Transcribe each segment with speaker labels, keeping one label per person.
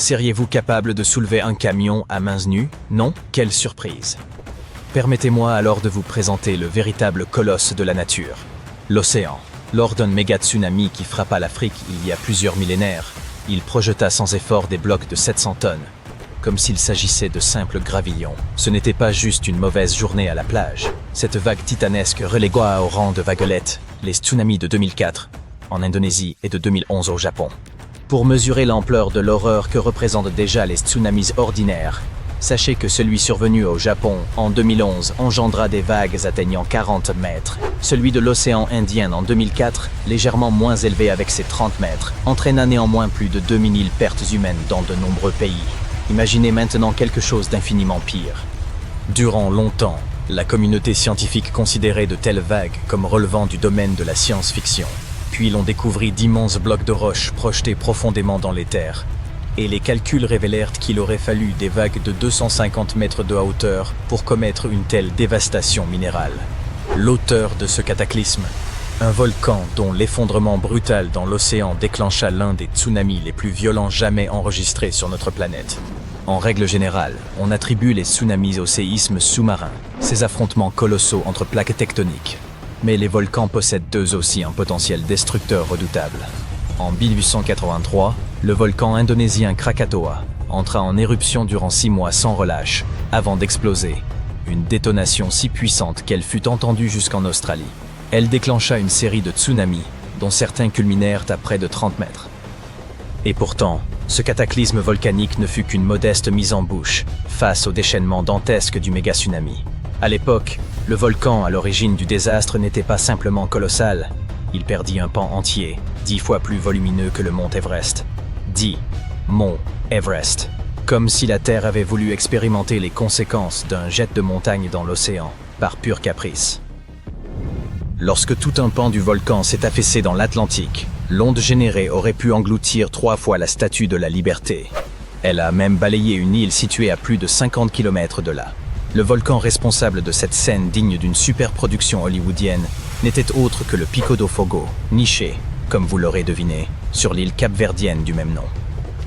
Speaker 1: Seriez-vous capable de soulever un camion à mains nues? Non? Quelle surprise! Permettez-moi alors de vous présenter le véritable colosse de la nature, l'océan. Lors d'un méga tsunami qui frappa l'Afrique il y a plusieurs millénaires, il projeta sans effort des blocs de 700 tonnes, comme s'il s'agissait de simples gravillons. Ce n'était pas juste une mauvaise journée à la plage. Cette vague titanesque relégua au rang de vaguelettes les tsunamis de 2004 en Indonésie et de 2011 au Japon. Pour mesurer l'ampleur de l'horreur que représentent déjà les tsunamis ordinaires, sachez que celui survenu au Japon en 2011 engendra des vagues atteignant 40 mètres. Celui de l'océan Indien en 2004, légèrement moins élevé avec ses 30 mètres, entraîna néanmoins plus de 2000 pertes humaines dans de nombreux pays. Imaginez maintenant quelque chose d'infiniment pire. Durant longtemps, la communauté scientifique considérait de telles vagues comme relevant du domaine de la science-fiction. Puis l'on découvrit d'immenses blocs de roches projetés profondément dans les terres. Et les calculs révélèrent qu'il aurait fallu des vagues de 250 mètres de hauteur pour commettre une telle dévastation minérale. L'auteur de ce cataclysme, un volcan dont l'effondrement brutal dans l'océan déclencha l'un des tsunamis les plus violents jamais enregistrés sur notre planète. En règle générale, on attribue les tsunamis aux séismes sous-marins, ces affrontements colossaux entre plaques tectoniques. Mais les volcans possèdent eux aussi un potentiel destructeur redoutable. En 1883, le volcan indonésien Krakatoa entra en éruption durant 6 mois sans relâche, avant d'exploser. Une détonation si puissante qu'elle fut entendue jusqu'en Australie. Elle déclencha une série de tsunamis, dont certains culminèrent à près de 30 mètres. Et pourtant, ce cataclysme volcanique ne fut qu'une modeste mise en bouche face au déchaînement dantesque du méga-tsunami. À l'époque, le volcan à l'origine du désastre n'était pas simplement colossal. Il perdit un pan entier, 10 fois plus volumineux que le mont Everest. 10 Mont Everest. Comme si la Terre avait voulu expérimenter les conséquences d'un jet de montagne dans l'océan, par pur caprice. Lorsque tout un pan du volcan s'est affaissé dans l'Atlantique, l'onde générée aurait pu engloutir 3 fois la Statue de la Liberté. Elle a même balayé une île située à plus de 50 km de là. Le volcan responsable de cette scène digne d'une superproduction hollywoodienne n'était autre que le Pico do Fogo, niché, comme vous l'aurez deviné, sur l'île capverdienne du même nom.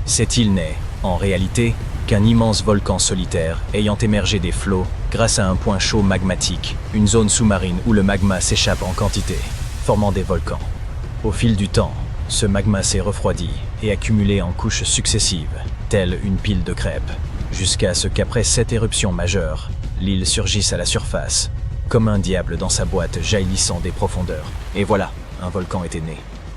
Speaker 1: Cette île n'est, en réalité, qu'un immense volcan solitaire ayant émergé des flots grâce à un point chaud magmatique, une zone sous-marine où le magma s'échappe en quantité, formant des volcans. Au fil du temps, ce magma s'est refroidi et accumulé en couches successives, telle une pile de crêpes, jusqu'à ce qu'après 7 éruptions majeures, l'île surgisse à la surface, comme un diable dans sa boîte jaillissant des profondeurs. Et voilà, un volcan était né.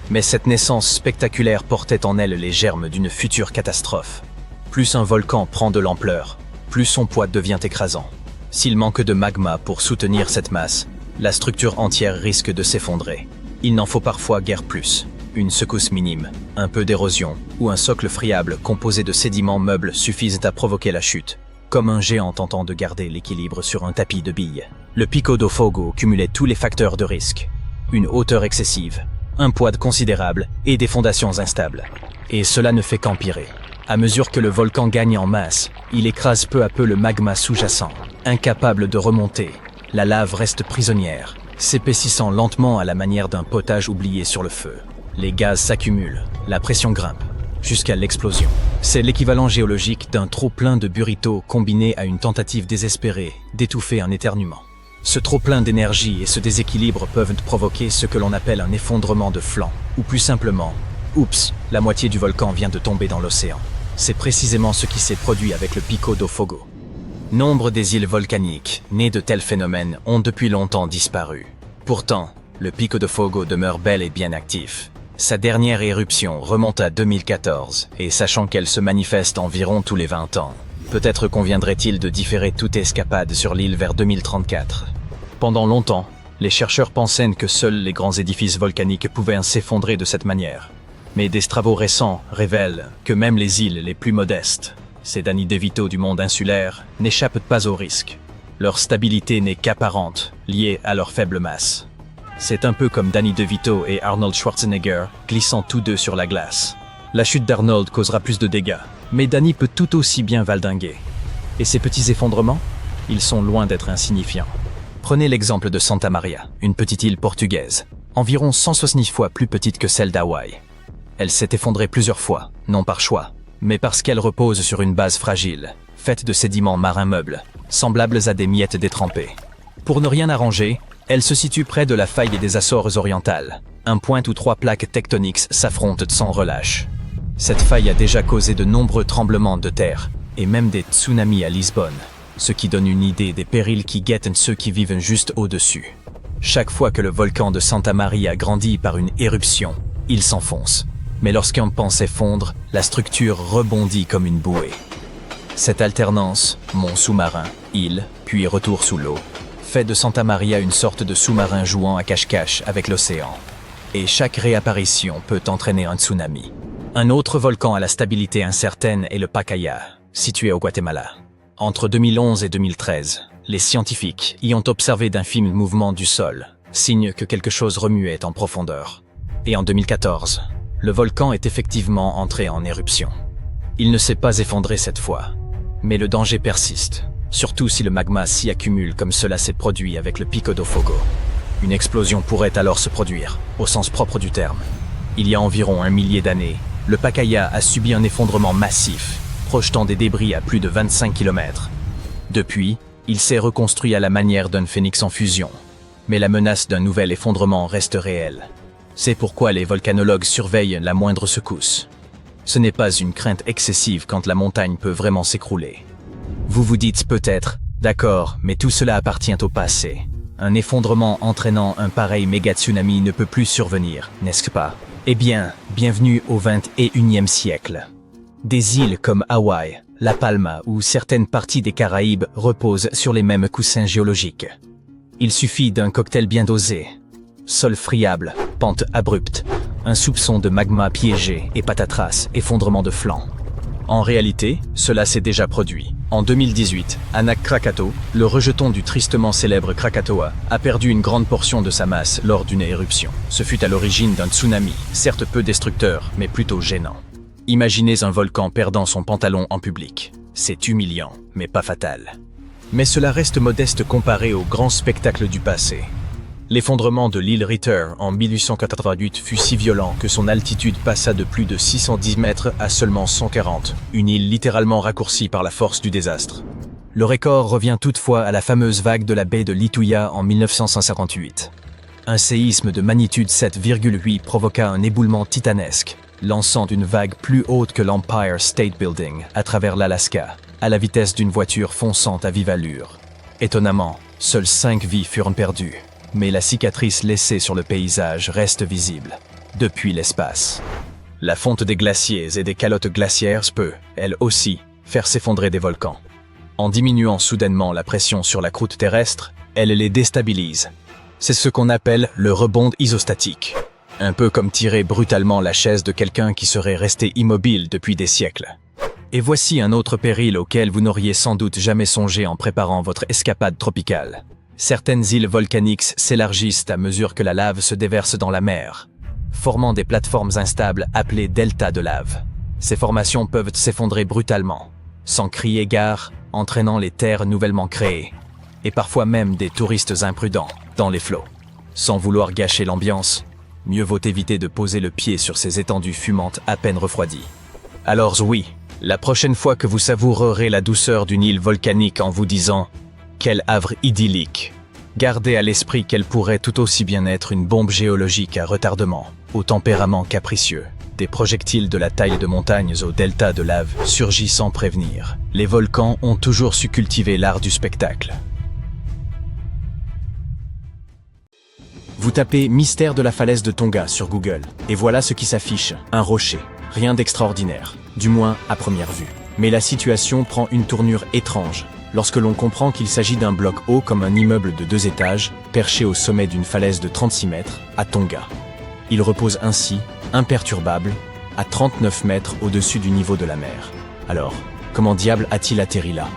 Speaker 1: Mais cette naissance spectaculaire portait en elle les germes d'une future catastrophe. Plus un volcan prend de l'ampleur, plus son poids devient écrasant. S'il manque de magma pour soutenir cette masse, la structure entière risque de s'effondrer. Il n'en faut parfois guère plus. Une secousse minime, un peu d'érosion ou un socle friable composé de sédiments meubles suffisent à provoquer la chute, comme un géant tentant de garder l'équilibre sur un tapis de billes. Le Pico do Fogo cumulait tous les facteurs de risque. Une hauteur excessive, un poids considérable et des fondations instables. Et cela ne fait qu'empirer. À mesure que le volcan gagne en masse, il écrase peu à peu le magma sous-jacent. Incapable de remonter, la lave reste prisonnière, s'épaississant lentement à la manière d'un potage oublié sur le feu. Les gaz s'accumulent, la pression grimpe, jusqu'à l'explosion. C'est l'équivalent géologique d'un trop-plein de burrito combiné à une tentative désespérée d'étouffer un éternuement. Ce trop-plein d'énergie et ce déséquilibre peuvent provoquer ce que l'on appelle un effondrement de flanc, ou plus simplement, oups, la moitié du volcan vient de tomber dans l'océan. C'est précisément ce qui s'est produit avec le Pico do Fogo. Nombre des îles volcaniques, nées de tels phénomènes, ont depuis longtemps disparu. Pourtant, le Pico do Fogo demeure bel et bien actif. Sa dernière éruption remonte à 2014, et sachant qu'elle se manifeste environ tous les 20 ans, peut-être conviendrait-il de différer toute escapade sur l'île vers 2034. Pendant longtemps, les chercheurs pensaient que seuls les grands édifices volcaniques pouvaient s'effondrer de cette manière. Mais des travaux récents révèlent que même les îles les plus modestes, ces Danny DeVito du monde insulaire, n'échappent pas au risque. Leur stabilité n'est qu'apparente, liée à leur faible masse. C'est un peu comme Danny DeVito et Arnold Schwarzenegger glissant tous deux sur la glace. La chute d'Arnold causera plus de dégâts, mais Danny peut tout aussi bien valdinguer. Et ces petits effondrements, ils sont loin d'être insignifiants. Prenez l'exemple de Santa Maria, une petite île portugaise, environ 170 fois plus petite que celle d'Hawaï. Elle s'est effondrée plusieurs fois, non par choix, mais parce qu'elle repose sur une base fragile, faite de sédiments marins meubles, semblables à des miettes détrempées. Pour ne rien arranger, elle se situe près de la faille des Açores orientales, un point où 3 plaques tectoniques s'affrontent sans relâche. Cette faille a déjà causé de nombreux tremblements de terre, et même des tsunamis à Lisbonne, ce qui donne une idée des périls qui guettent ceux qui vivent juste au-dessus. Chaque fois que le volcan de Santa Maria grandit par une éruption, il s'enfonce. Mais lorsqu'un pan s'effondre, la structure rebondit comme une bouée. Cette alternance, mont sous-marin, île, puis retour sous l'eau, fait de Santa Maria une sorte de sous-marin jouant à cache-cache avec l'océan. Et chaque réapparition peut entraîner un tsunami. Un autre volcan à la stabilité incertaine est le Pacaya, situé au Guatemala. Entre 2011 et 2013, les scientifiques y ont observé d'infimes mouvements du sol, signe que quelque chose remuait en profondeur. Et en 2014, le volcan est effectivement entré en éruption. Il ne s'est pas effondré cette fois, mais le danger persiste, surtout si le magma s'y accumule comme cela s'est produit avec le Pico do Fogo. Une explosion pourrait alors se produire, au sens propre du terme. Il y a environ 1 millier d'années, le Pacaya a subi un effondrement massif, projetant des débris à plus de 25 km. Depuis, il s'est reconstruit à la manière d'un phénix en fusion. Mais la menace d'un nouvel effondrement reste réelle. C'est pourquoi les volcanologues surveillent la moindre secousse. Ce n'est pas une crainte excessive quand la montagne peut vraiment s'écrouler. Vous vous dites peut-être, d'accord, mais tout cela appartient au passé. Un effondrement entraînant un pareil méga-tsunami ne peut plus survenir, n'est-ce pas? Eh bien, bienvenue au XXIe siècle. Des îles comme Hawaï, La Palma ou certaines parties des Caraïbes reposent sur les mêmes coussins géologiques. Il suffit d'un cocktail bien dosé. Sol friable, pente abrupte, un soupçon de magma piégé et patatras, effondrement de flanc. En réalité, cela s'est déjà produit. En 2018, Anak Krakatau, le rejeton du tristement célèbre Krakatoa, a perdu une grande portion de sa masse lors d'une éruption. Ce fut à l'origine d'un tsunami, certes peu destructeur, mais plutôt gênant. Imaginez un volcan perdant son pantalon en public. C'est humiliant, mais pas fatal. Mais cela reste modeste comparé au grand spectacle du passé. L'effondrement de l'île Ritter en 1888 fut si violent que son altitude passa de plus de 610 mètres à seulement 140, une île littéralement raccourcie par la force du désastre. Le record revient toutefois à la fameuse vague de la baie de Lituya en 1958. Un séisme de magnitude 7,8 provoqua un éboulement titanesque, lançant une vague plus haute que l'Empire State Building à travers l'Alaska, à la vitesse d'une voiture fonçante à vive allure. Étonnamment, seules 5 vies furent perdues. Mais la cicatrice laissée sur le paysage reste visible, depuis l'espace. La fonte des glaciers et des calottes glaciaires peut, elle aussi, faire s'effondrer des volcans. En diminuant soudainement la pression sur la croûte terrestre, elle les déstabilise. C'est ce qu'on appelle le rebond isostatique. Un peu comme tirer brutalement la chaise de quelqu'un qui serait resté immobile depuis des siècles. Et voici un autre péril auquel vous n'auriez sans doute jamais songé en préparant votre escapade tropicale. Certaines îles volcaniques s'élargissent à mesure que la lave se déverse dans la mer, formant des plateformes instables appelées deltas de lave. Ces formations peuvent s'effondrer brutalement, sans crier gare, entraînant les terres nouvellement créées, et parfois même des touristes imprudents dans les flots. Sans vouloir gâcher l'ambiance, mieux vaut éviter de poser le pied sur ces étendues fumantes à peine refroidies. Alors oui, la prochaine fois que vous savourerez la douceur d'une île volcanique en vous disant « Quel havre idyllique !» Gardez à l'esprit qu'elle pourrait tout aussi bien être une bombe géologique à retardement, au tempérament capricieux. Des projectiles de la taille de montagnes au delta de lave surgissent sans prévenir. Les volcans ont toujours su cultiver l'art du spectacle. Vous tapez « Mystère de la falaise de Tonga » sur Google, et voilà ce qui s'affiche, un rocher. Rien d'extraordinaire, du moins à première vue. Mais la situation prend une tournure étrange, lorsque l'on comprend qu'il s'agit d'un bloc haut comme un immeuble de 2 étages, perché au sommet d'une falaise de 36 mètres, à Tonga. Il repose ainsi, imperturbable, à 39 mètres au-dessus du niveau de la mer. Alors, comment diable a-t-il atterri là?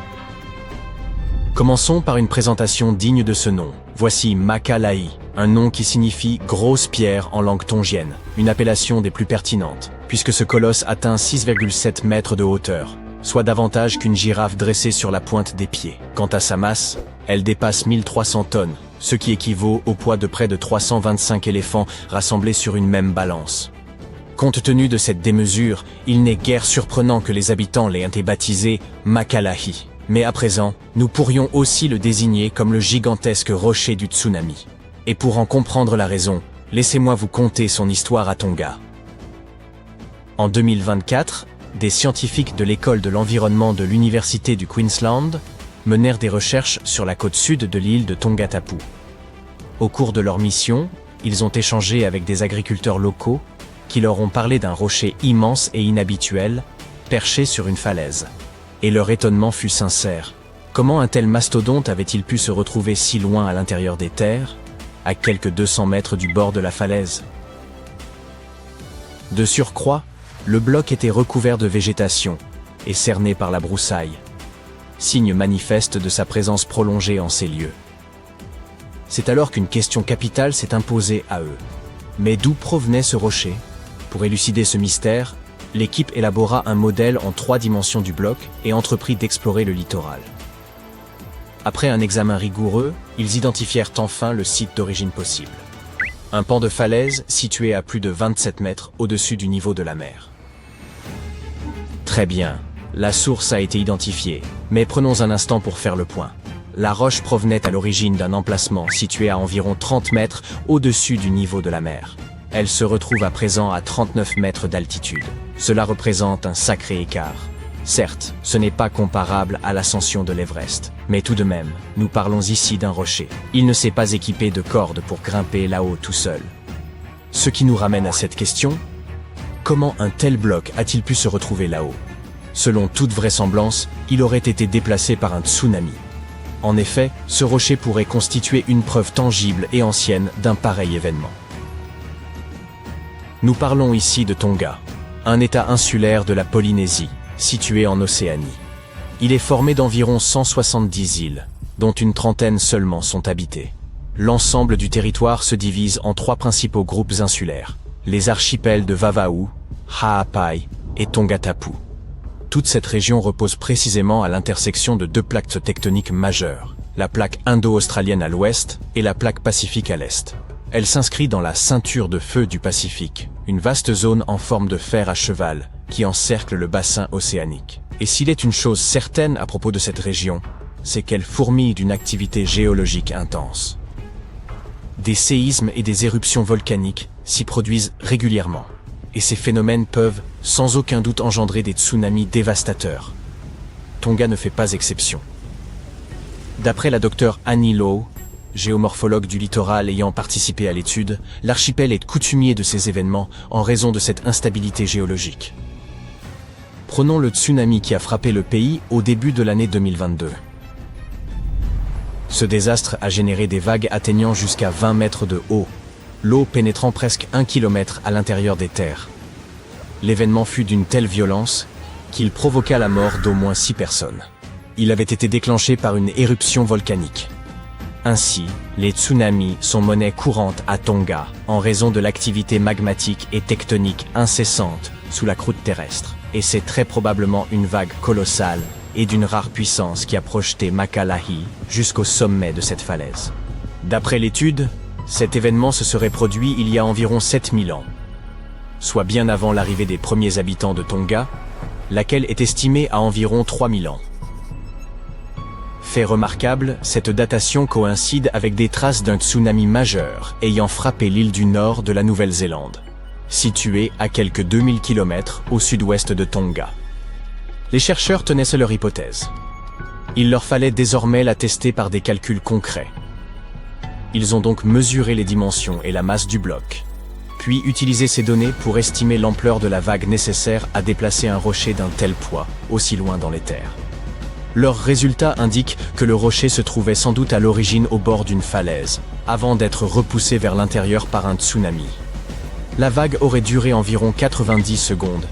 Speaker 1: Commençons par une présentation digne de ce nom. Voici Makalai, un nom qui signifie « grosse pierre » en langue tongienne, une appellation des plus pertinentes, puisque ce colosse atteint 6,7 mètres de hauteur, soit davantage qu'une girafe dressée sur la pointe des pieds. Quant à sa masse, elle dépasse 1300 tonnes, ce qui équivaut au poids de près de 325 éléphants rassemblés sur une même balance. Compte tenu de cette démesure, il n'est guère surprenant que les habitants l'aient baptisé Makalahi. Mais à présent, nous pourrions aussi le désigner comme le gigantesque rocher du tsunami. Et pour en comprendre la raison, laissez-moi vous conter son histoire à Tonga. En 2024, des scientifiques de l'école de l'environnement de l'Université du Queensland menèrent des recherches sur la côte sud de l'île de Tongatapu. Au cours de leur mission, ils ont échangé avec des agriculteurs locaux qui leur ont parlé d'un rocher immense et inhabituel, perché sur une falaise. Et leur étonnement fut sincère. Comment un tel mastodonte avait-il pu se retrouver si loin à l'intérieur des terres, à quelques 200 mètres du bord de la falaise? De surcroît, le bloc était recouvert de végétation et cerné par la broussaille, signe manifeste de sa présence prolongée en ces lieux. C'est alors qu'une question capitale s'est imposée à eux. Mais d'où provenait ce rocher? Pour élucider ce mystère, l'équipe élabora un modèle en 3 dimensions du bloc et entreprit d'explorer le littoral. Après un examen rigoureux, ils identifièrent enfin le site d'origine possible. Un pan de falaise situé à plus de 27 mètres au-dessus du niveau de la mer. Très bien, la source a été identifiée, mais prenons un instant pour faire le point. La roche provenait à l'origine d'un emplacement situé à environ 30 mètres au-dessus du niveau de la mer. Elle se retrouve à présent à 39 mètres d'altitude. Cela représente un sacré écart. Certes, ce n'est pas comparable à l'ascension de l'Everest, mais tout de même, nous parlons ici d'un rocher. Il ne s'est pas équipé de cordes pour grimper là-haut tout seul. Ce qui nous ramène à cette question, comment un tel bloc a-t-il pu se retrouver là-haut? Selon toute vraisemblance, il aurait été déplacé par un tsunami. En effet, ce rocher pourrait constituer une preuve tangible et ancienne d'un pareil événement. Nous parlons ici de Tonga, un état insulaire de la Polynésie, situé en Océanie. Il est formé d'environ 170 îles, dont une trentaine seulement sont habitées. L'ensemble du territoire se divise en 3 principaux groupes insulaires, les archipels de Vavaʻu, Ha'apai et Tongatapu. Toute cette région repose précisément à l'intersection de 2 plaques tectoniques majeures, la plaque indo-australienne à l'ouest et la plaque pacifique à l'est. Elle s'inscrit dans la ceinture de feu du Pacifique, une vaste zone en forme de fer à cheval qui encercle le bassin océanique. Et s'il est une chose certaine à propos de cette région, c'est qu'elle fourmille d'une activité géologique intense. Des séismes et des éruptions volcaniques s'y produisent régulièrement, et ces phénomènes peuvent, sans aucun doute, engendrer des tsunamis dévastateurs. Tonga ne fait pas exception. D'après la docteure Annie Lowe, géomorphologue du littoral ayant participé à l'étude, l'archipel est coutumier de ces événements en raison de cette instabilité géologique. Prenons le tsunami qui a frappé le pays au début de l'année 2022. Ce désastre a généré des vagues atteignant jusqu'à 20 mètres de haut, l'eau pénétrant presque 1 kilomètre à l'intérieur des terres. L'événement fut d'une telle violence qu'il provoqua la mort d'au moins 6 personnes. Il avait été déclenché par une éruption volcanique. Ainsi, les tsunamis sont monnaie courante à Tonga en raison de l'activité magmatique et tectonique incessante sous la croûte terrestre. Et c'est très probablement une vague colossale et d'une rare puissance qui a projeté Makalahi jusqu'au sommet de cette falaise. D'après l'étude, cet événement se serait produit il y a environ 7000 ans, soit bien avant l'arrivée des premiers habitants de Tonga, laquelle est estimée à environ 3000 ans. Fait remarquable, cette datation coïncide avec des traces d'un tsunami majeur ayant frappé l'île du nord de la Nouvelle-Zélande, située à quelques 2000 km au sud-ouest de Tonga. Les chercheurs tenaient leur hypothèse. Il leur fallait désormais la tester par des calculs concrets. Ils ont donc mesuré les dimensions et la masse du bloc, puis utilisé ces données pour estimer l'ampleur de la vague nécessaire à déplacer un rocher d'un tel poids aussi loin dans les terres. Leurs résultats indiquent que le rocher se trouvait sans doute à l'origine au bord d'une falaise, avant d'être repoussé vers l'intérieur par un tsunami. La vague aurait duré environ 90 secondes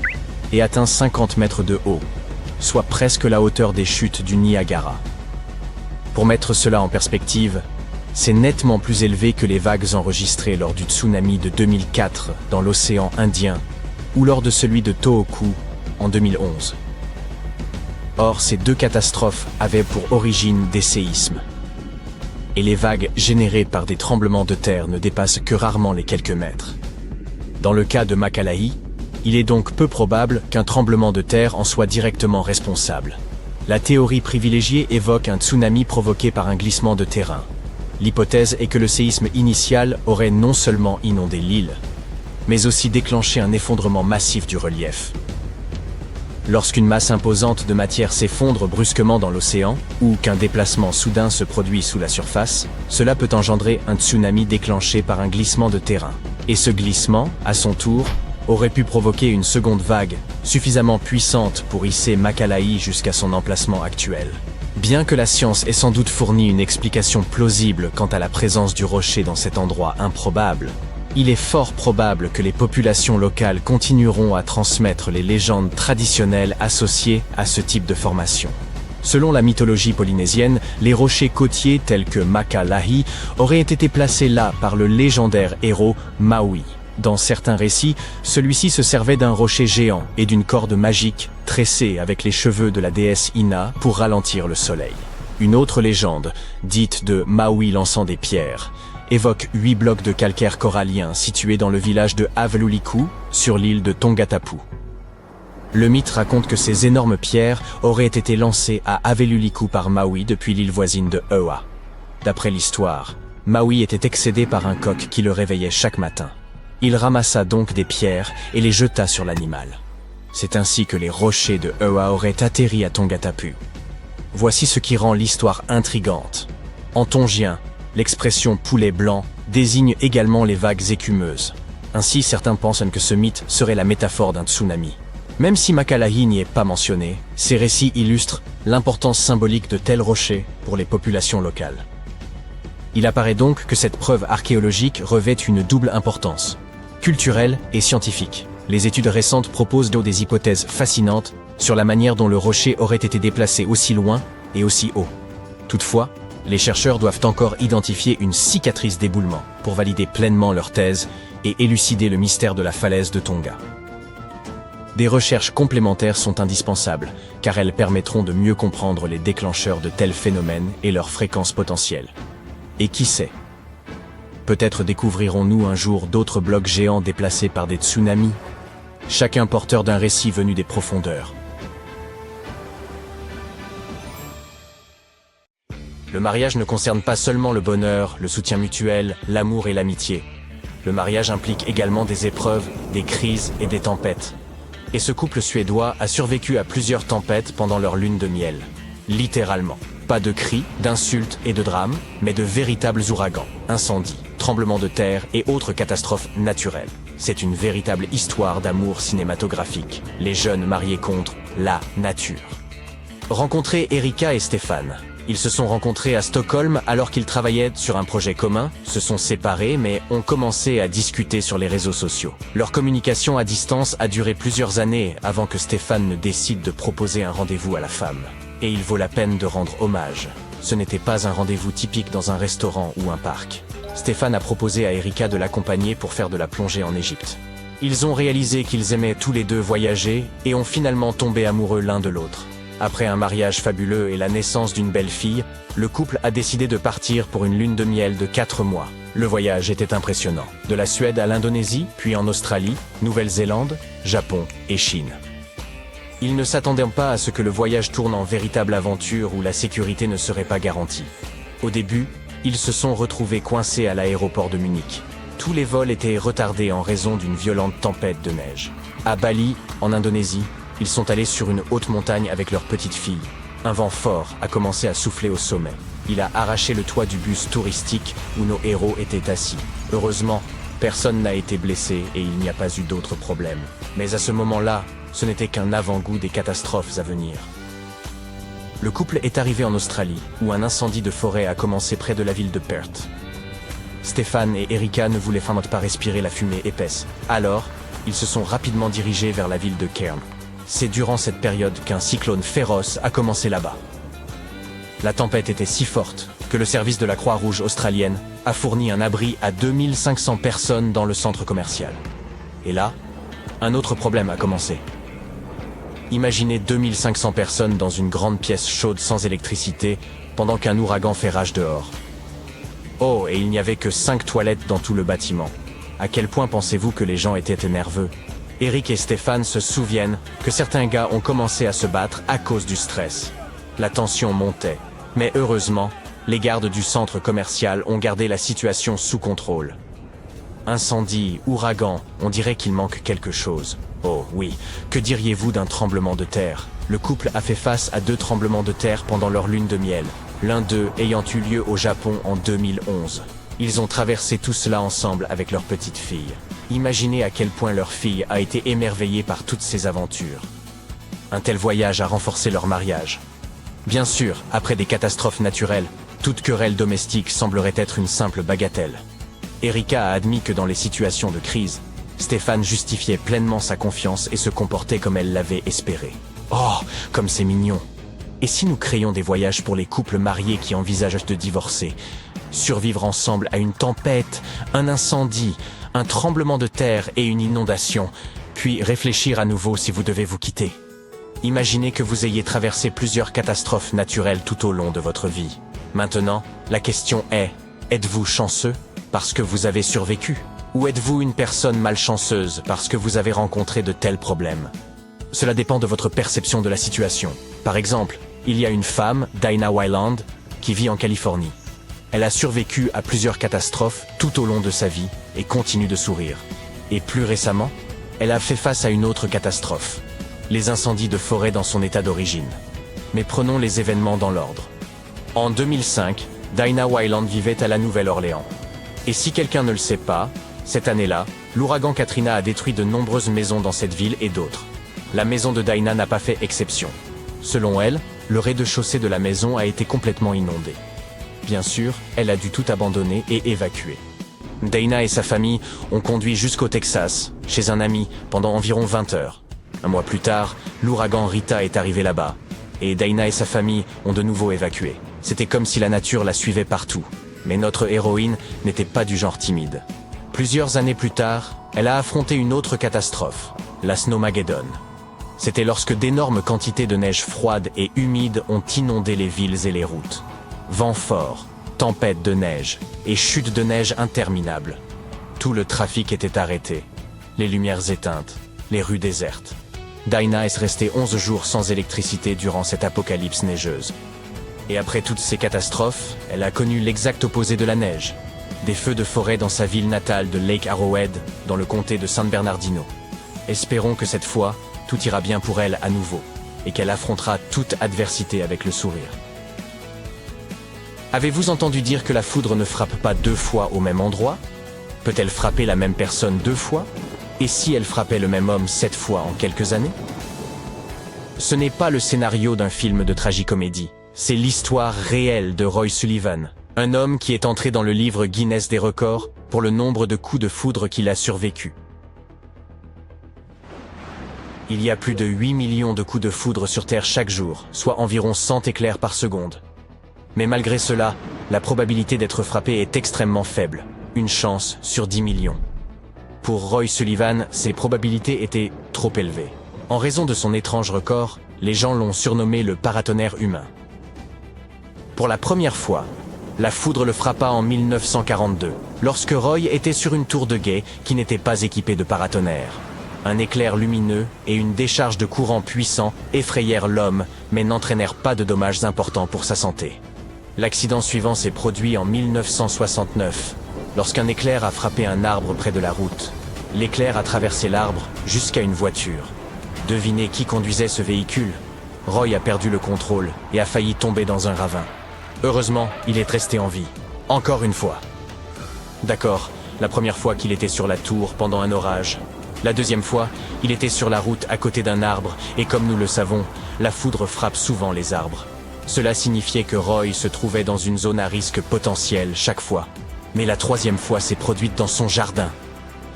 Speaker 1: et atteint 50 mètres de haut, soit presque la hauteur des chutes du Niagara. Pour mettre cela en perspective, c'est nettement plus élevé que les vagues enregistrées lors du tsunami de 2004 dans l'océan Indien ou lors de celui de Tohoku en 2011. Or, ces 2 catastrophes avaient pour origine des séismes. Et les vagues générées par des tremblements de terre ne dépassent que rarement les quelques mètres. Dans le cas de Makalahi, Il est donc peu probable qu'un tremblement de terre en soit directement responsable. La théorie privilégiée évoque un tsunami provoqué par un glissement de terrain. L'hypothèse est que le séisme initial aurait non seulement inondé l'île, mais aussi déclenché un effondrement massif du relief. Lorsqu'une masse imposante de matière s'effondre brusquement dans l'océan, ou qu'un déplacement soudain se produit sous la surface, cela peut engendrer un tsunami déclenché par un glissement de terrain. Et ce glissement, à son tour, aurait pu provoquer une seconde vague, suffisamment puissante pour hisser Makalai jusqu'à son emplacement actuel. Bien que la science ait sans doute fourni une explication plausible quant à la présence du rocher dans cet endroit improbable, il est fort probable que les populations locales continueront à transmettre les légendes traditionnelles associées à ce type de formation. Selon la mythologie polynésienne, les rochers côtiers tels que Makalai auraient été placés là par le légendaire héros Maui. Dans certains récits, celui-ci se servait d'un rocher géant et d'une corde magique tressée avec les cheveux de la déesse Ina pour ralentir le soleil. Une autre légende, dite de Maui lançant des pierres, évoque 8 blocs de calcaire corallien situés dans le village de Aveluliku, sur l'île de Tongatapu. Le mythe raconte que ces énormes pierres auraient été lancées à Aveluliku par Maui depuis l'île voisine de Eua. D'après l'histoire, Maui était excédé par un coq qui le réveillait chaque matin. Il ramassa donc des pierres et les jeta sur l'animal. C'est ainsi que les rochers de Eua auraient atterri à Tongatapu. Voici ce qui rend l'histoire intrigante. En tongien, l'expression « poulet blanc » désigne également les vagues écumeuses. Ainsi, certains pensent que ce mythe serait la métaphore d'un tsunami. Même si Makalai n'y est pas mentionné, ces récits illustrent l'importance symbolique de tels rochers pour les populations locales. Il apparaît donc que cette preuve archéologique revêt une double importance, culturelle et scientifique. Les études récentes proposent donc des hypothèses fascinantes sur la manière dont le rocher aurait été déplacé aussi loin et aussi haut. Toutefois, les chercheurs doivent encore identifier une cicatrice d'éboulement pour valider pleinement leur thèse et élucider le mystère de la falaise de Tonga. Des recherches complémentaires sont indispensables, car elles permettront de mieux comprendre les déclencheurs de tels phénomènes et leurs fréquences potentielles. Et qui sait? Peut-être découvrirons-nous un jour d'autres blocs géants déplacés par des tsunamis, chacun porteur d'un récit venu des profondeurs. Le mariage ne concerne pas seulement le bonheur, le soutien mutuel, l'amour et l'amitié. Le mariage implique également des épreuves, des crises et des tempêtes. Et ce couple suédois a survécu à plusieurs tempêtes pendant leur lune de miel. Littéralement. Pas de cris, d'insultes et de drames, mais de véritables ouragans, incendies, tremblements de terre et autres catastrophes naturelles. C'est une véritable histoire d'amour cinématographique. Les jeunes mariés contre la nature. Rencontrer Erika et Stéphane. Ils se sont rencontrés à Stockholm alors qu'ils travaillaient sur un projet commun, se sont séparés mais ont commencé à discuter sur les réseaux sociaux. Leur communication à distance a duré plusieurs années avant que Stéphane ne décide de proposer un rendez-vous à la femme. Et il vaut la peine de rendre hommage. Ce n'était pas un rendez-vous typique dans un restaurant ou un parc. Stéphane a proposé à Erika de l'accompagner pour faire de la plongée en Égypte. Ils ont réalisé qu'ils aimaient tous les deux voyager et ont finalement tombé amoureux l'un de l'autre. Après un mariage fabuleux et la naissance d'une belle fille, le couple a décidé de partir pour une lune de miel de 4 mois. Le voyage était impressionnant. De la Suède à l'Indonésie, puis en Australie, Nouvelle-Zélande, Japon et Chine. Ils ne s'attendaient pas à ce que le voyage tourne en véritable aventure où la sécurité ne serait pas garantie. Au début, ils se sont retrouvés coincés à l'aéroport de Munich. Tous les vols étaient retardés en raison d'une violente tempête de neige. À Bali, en Indonésie, ils sont allés sur une haute montagne avec leur petite fille. Un vent fort a commencé à souffler au sommet. Il a arraché le toit du bus touristique où nos héros étaient assis. Heureusement, personne n'a été blessé et il n'y a pas eu d'autres problèmes. Mais à ce moment-là, ce n'était qu'un avant-goût des catastrophes à venir. Le couple est arrivé en Australie, où un incendie de forêt a commencé près de la ville de Perth. Stéphane et Erika ne voulaient finalement pas respirer la fumée épaisse. Alors, ils se sont rapidement dirigés vers la ville de Cairns. C'est durant cette période qu'un cyclone féroce a commencé là-bas. La tempête était si forte que le service de la Croix-Rouge australienne a fourni un abri à 2500 personnes dans le centre commercial. Et là, un autre problème a commencé. Imaginez 2500 personnes dans une grande pièce chaude sans électricité pendant qu'un ouragan fait rage dehors. Oh, et il n'y avait que 5 toilettes dans tout le bâtiment. À quel point pensez-vous que les gens étaient nerveux?
Speaker 2: Eric et Stéphane se souviennent que certains gars ont commencé à se battre à cause du stress. La tension montait, mais heureusement, les gardes du centre commercial ont gardé la situation sous contrôle. Incendie, ouragan, on dirait qu'il manque quelque chose. Oh oui, que diriez-vous d'un tremblement de terre? Le couple a fait face à 2 tremblements de terre pendant leur lune de miel, l'un d'eux ayant eu lieu au Japon en 2011. Ils ont traversé tout cela ensemble avec leur petite fille. Imaginez à quel point leur fille a été émerveillée par toutes ces aventures. Un tel voyage a renforcé leur mariage. Bien sûr, après des catastrophes naturelles, toute querelle domestique semblerait être une simple bagatelle. Erika a admis que dans les situations de crise, Stéphane justifiait pleinement sa confiance et se comportait comme elle l'avait espéré. Oh, comme c'est mignon! Et si nous créions des voyages pour les couples mariés qui envisagent de divorcer? Survivre ensemble à une tempête, un incendie, un tremblement de terre et une inondation, puis réfléchir à nouveau si vous devez vous quitter. Imaginez que vous ayez traversé plusieurs catastrophes naturelles tout au long de votre vie. Maintenant, la question est, êtes-vous chanceux parce que vous avez survécu? Ou êtes-vous une personne malchanceuse parce que vous avez rencontré de tels problèmes? Cela dépend de votre perception de la situation. Par exemple, il y a une femme, Dinah Wyland, qui vit en Californie. Elle a survécu à plusieurs catastrophes tout au long de sa vie et continue de sourire. Et plus récemment, elle a fait face à une autre catastrophe, les incendies de forêt dans son état d'origine. Mais prenons les événements dans l'ordre. En 2005, Dinah Wyland vivait à la Nouvelle-Orléans. Et si quelqu'un ne le sait pas, cette année-là, l'ouragan Katrina a détruit de nombreuses maisons dans cette ville et d'autres. La maison de Dinah n'a pas fait exception. Selon elle, le rez-de-chaussée de la maison a été complètement inondé. Bien sûr, elle a dû tout abandonner et évacuer. Dinah et sa famille ont conduit jusqu'au Texas, chez un ami, pendant environ 20 heures. Un mois plus tard, l'ouragan Rita est arrivé là-bas, et Dinah et sa famille ont de nouveau évacué. C'était comme si la nature la suivait partout. Mais notre héroïne n'était pas du genre timide. Plusieurs années plus tard, elle a affronté une autre catastrophe, la Snowmageddon. C'était lorsque d'énormes quantités de neige froide et humide ont inondé les villes et les routes. Vent fort, tempête de neige et chute de neige interminables. Tout le trafic était arrêté, les lumières éteintes, les rues désertes. Dinah est restée 11 jours sans électricité durant cette apocalypse neigeuse. Et après toutes ces catastrophes, elle a connu l'exact opposé de la neige. Des feux de forêt dans sa ville natale de Lake Arrowhead, dans le comté de San Bernardino. Espérons que cette fois, tout ira bien pour elle à nouveau, et qu'elle affrontera toute adversité avec le sourire. Avez-vous entendu dire que la foudre ne frappe pas 2 fois au même endroit? Peut-elle frapper la même personne 2 fois? Et si elle frappait le même homme 7 fois en quelques années? Ce n'est pas le scénario d'un film de tragicomédie. C'est l'histoire réelle de Roy Sullivan, un homme qui est entré dans le livre Guinness des records pour le nombre de coups de foudre qu'il a survécu. Il y a plus de 8 millions de coups de foudre sur Terre chaque jour, soit environ 100 éclairs par seconde. Mais malgré cela, la probabilité d'être frappé est extrêmement faible, une chance sur 10 millions. Pour Roy Sullivan, ces probabilités étaient trop élevées. En raison de son étrange record, les gens l'ont surnommé le paratonnerre humain. Pour la première fois, la foudre le frappa en 1942, lorsque Roy était sur une tour de guet qui n'était pas équipée de paratonnerre. Un éclair lumineux et une décharge de courant puissant effrayèrent l'homme, mais n'entraînèrent pas de dommages importants pour sa santé. L'accident suivant s'est produit en 1969, lorsqu'un éclair a frappé un arbre près de la route. L'éclair a traversé l'arbre jusqu'à une voiture. Devinez qui conduisait ce véhicule? Roy a perdu le contrôle et a failli tomber dans un ravin. Heureusement, il est resté en vie. Encore une fois. D'accord, la première fois qu'il était sur la tour pendant un orage. La deuxième fois, il était sur la route à côté d'un arbre, et comme nous le savons, la foudre frappe souvent les arbres. Cela signifiait que Roy se trouvait dans une zone à risque potentiel chaque fois. Mais la troisième fois s'est produite dans son jardin.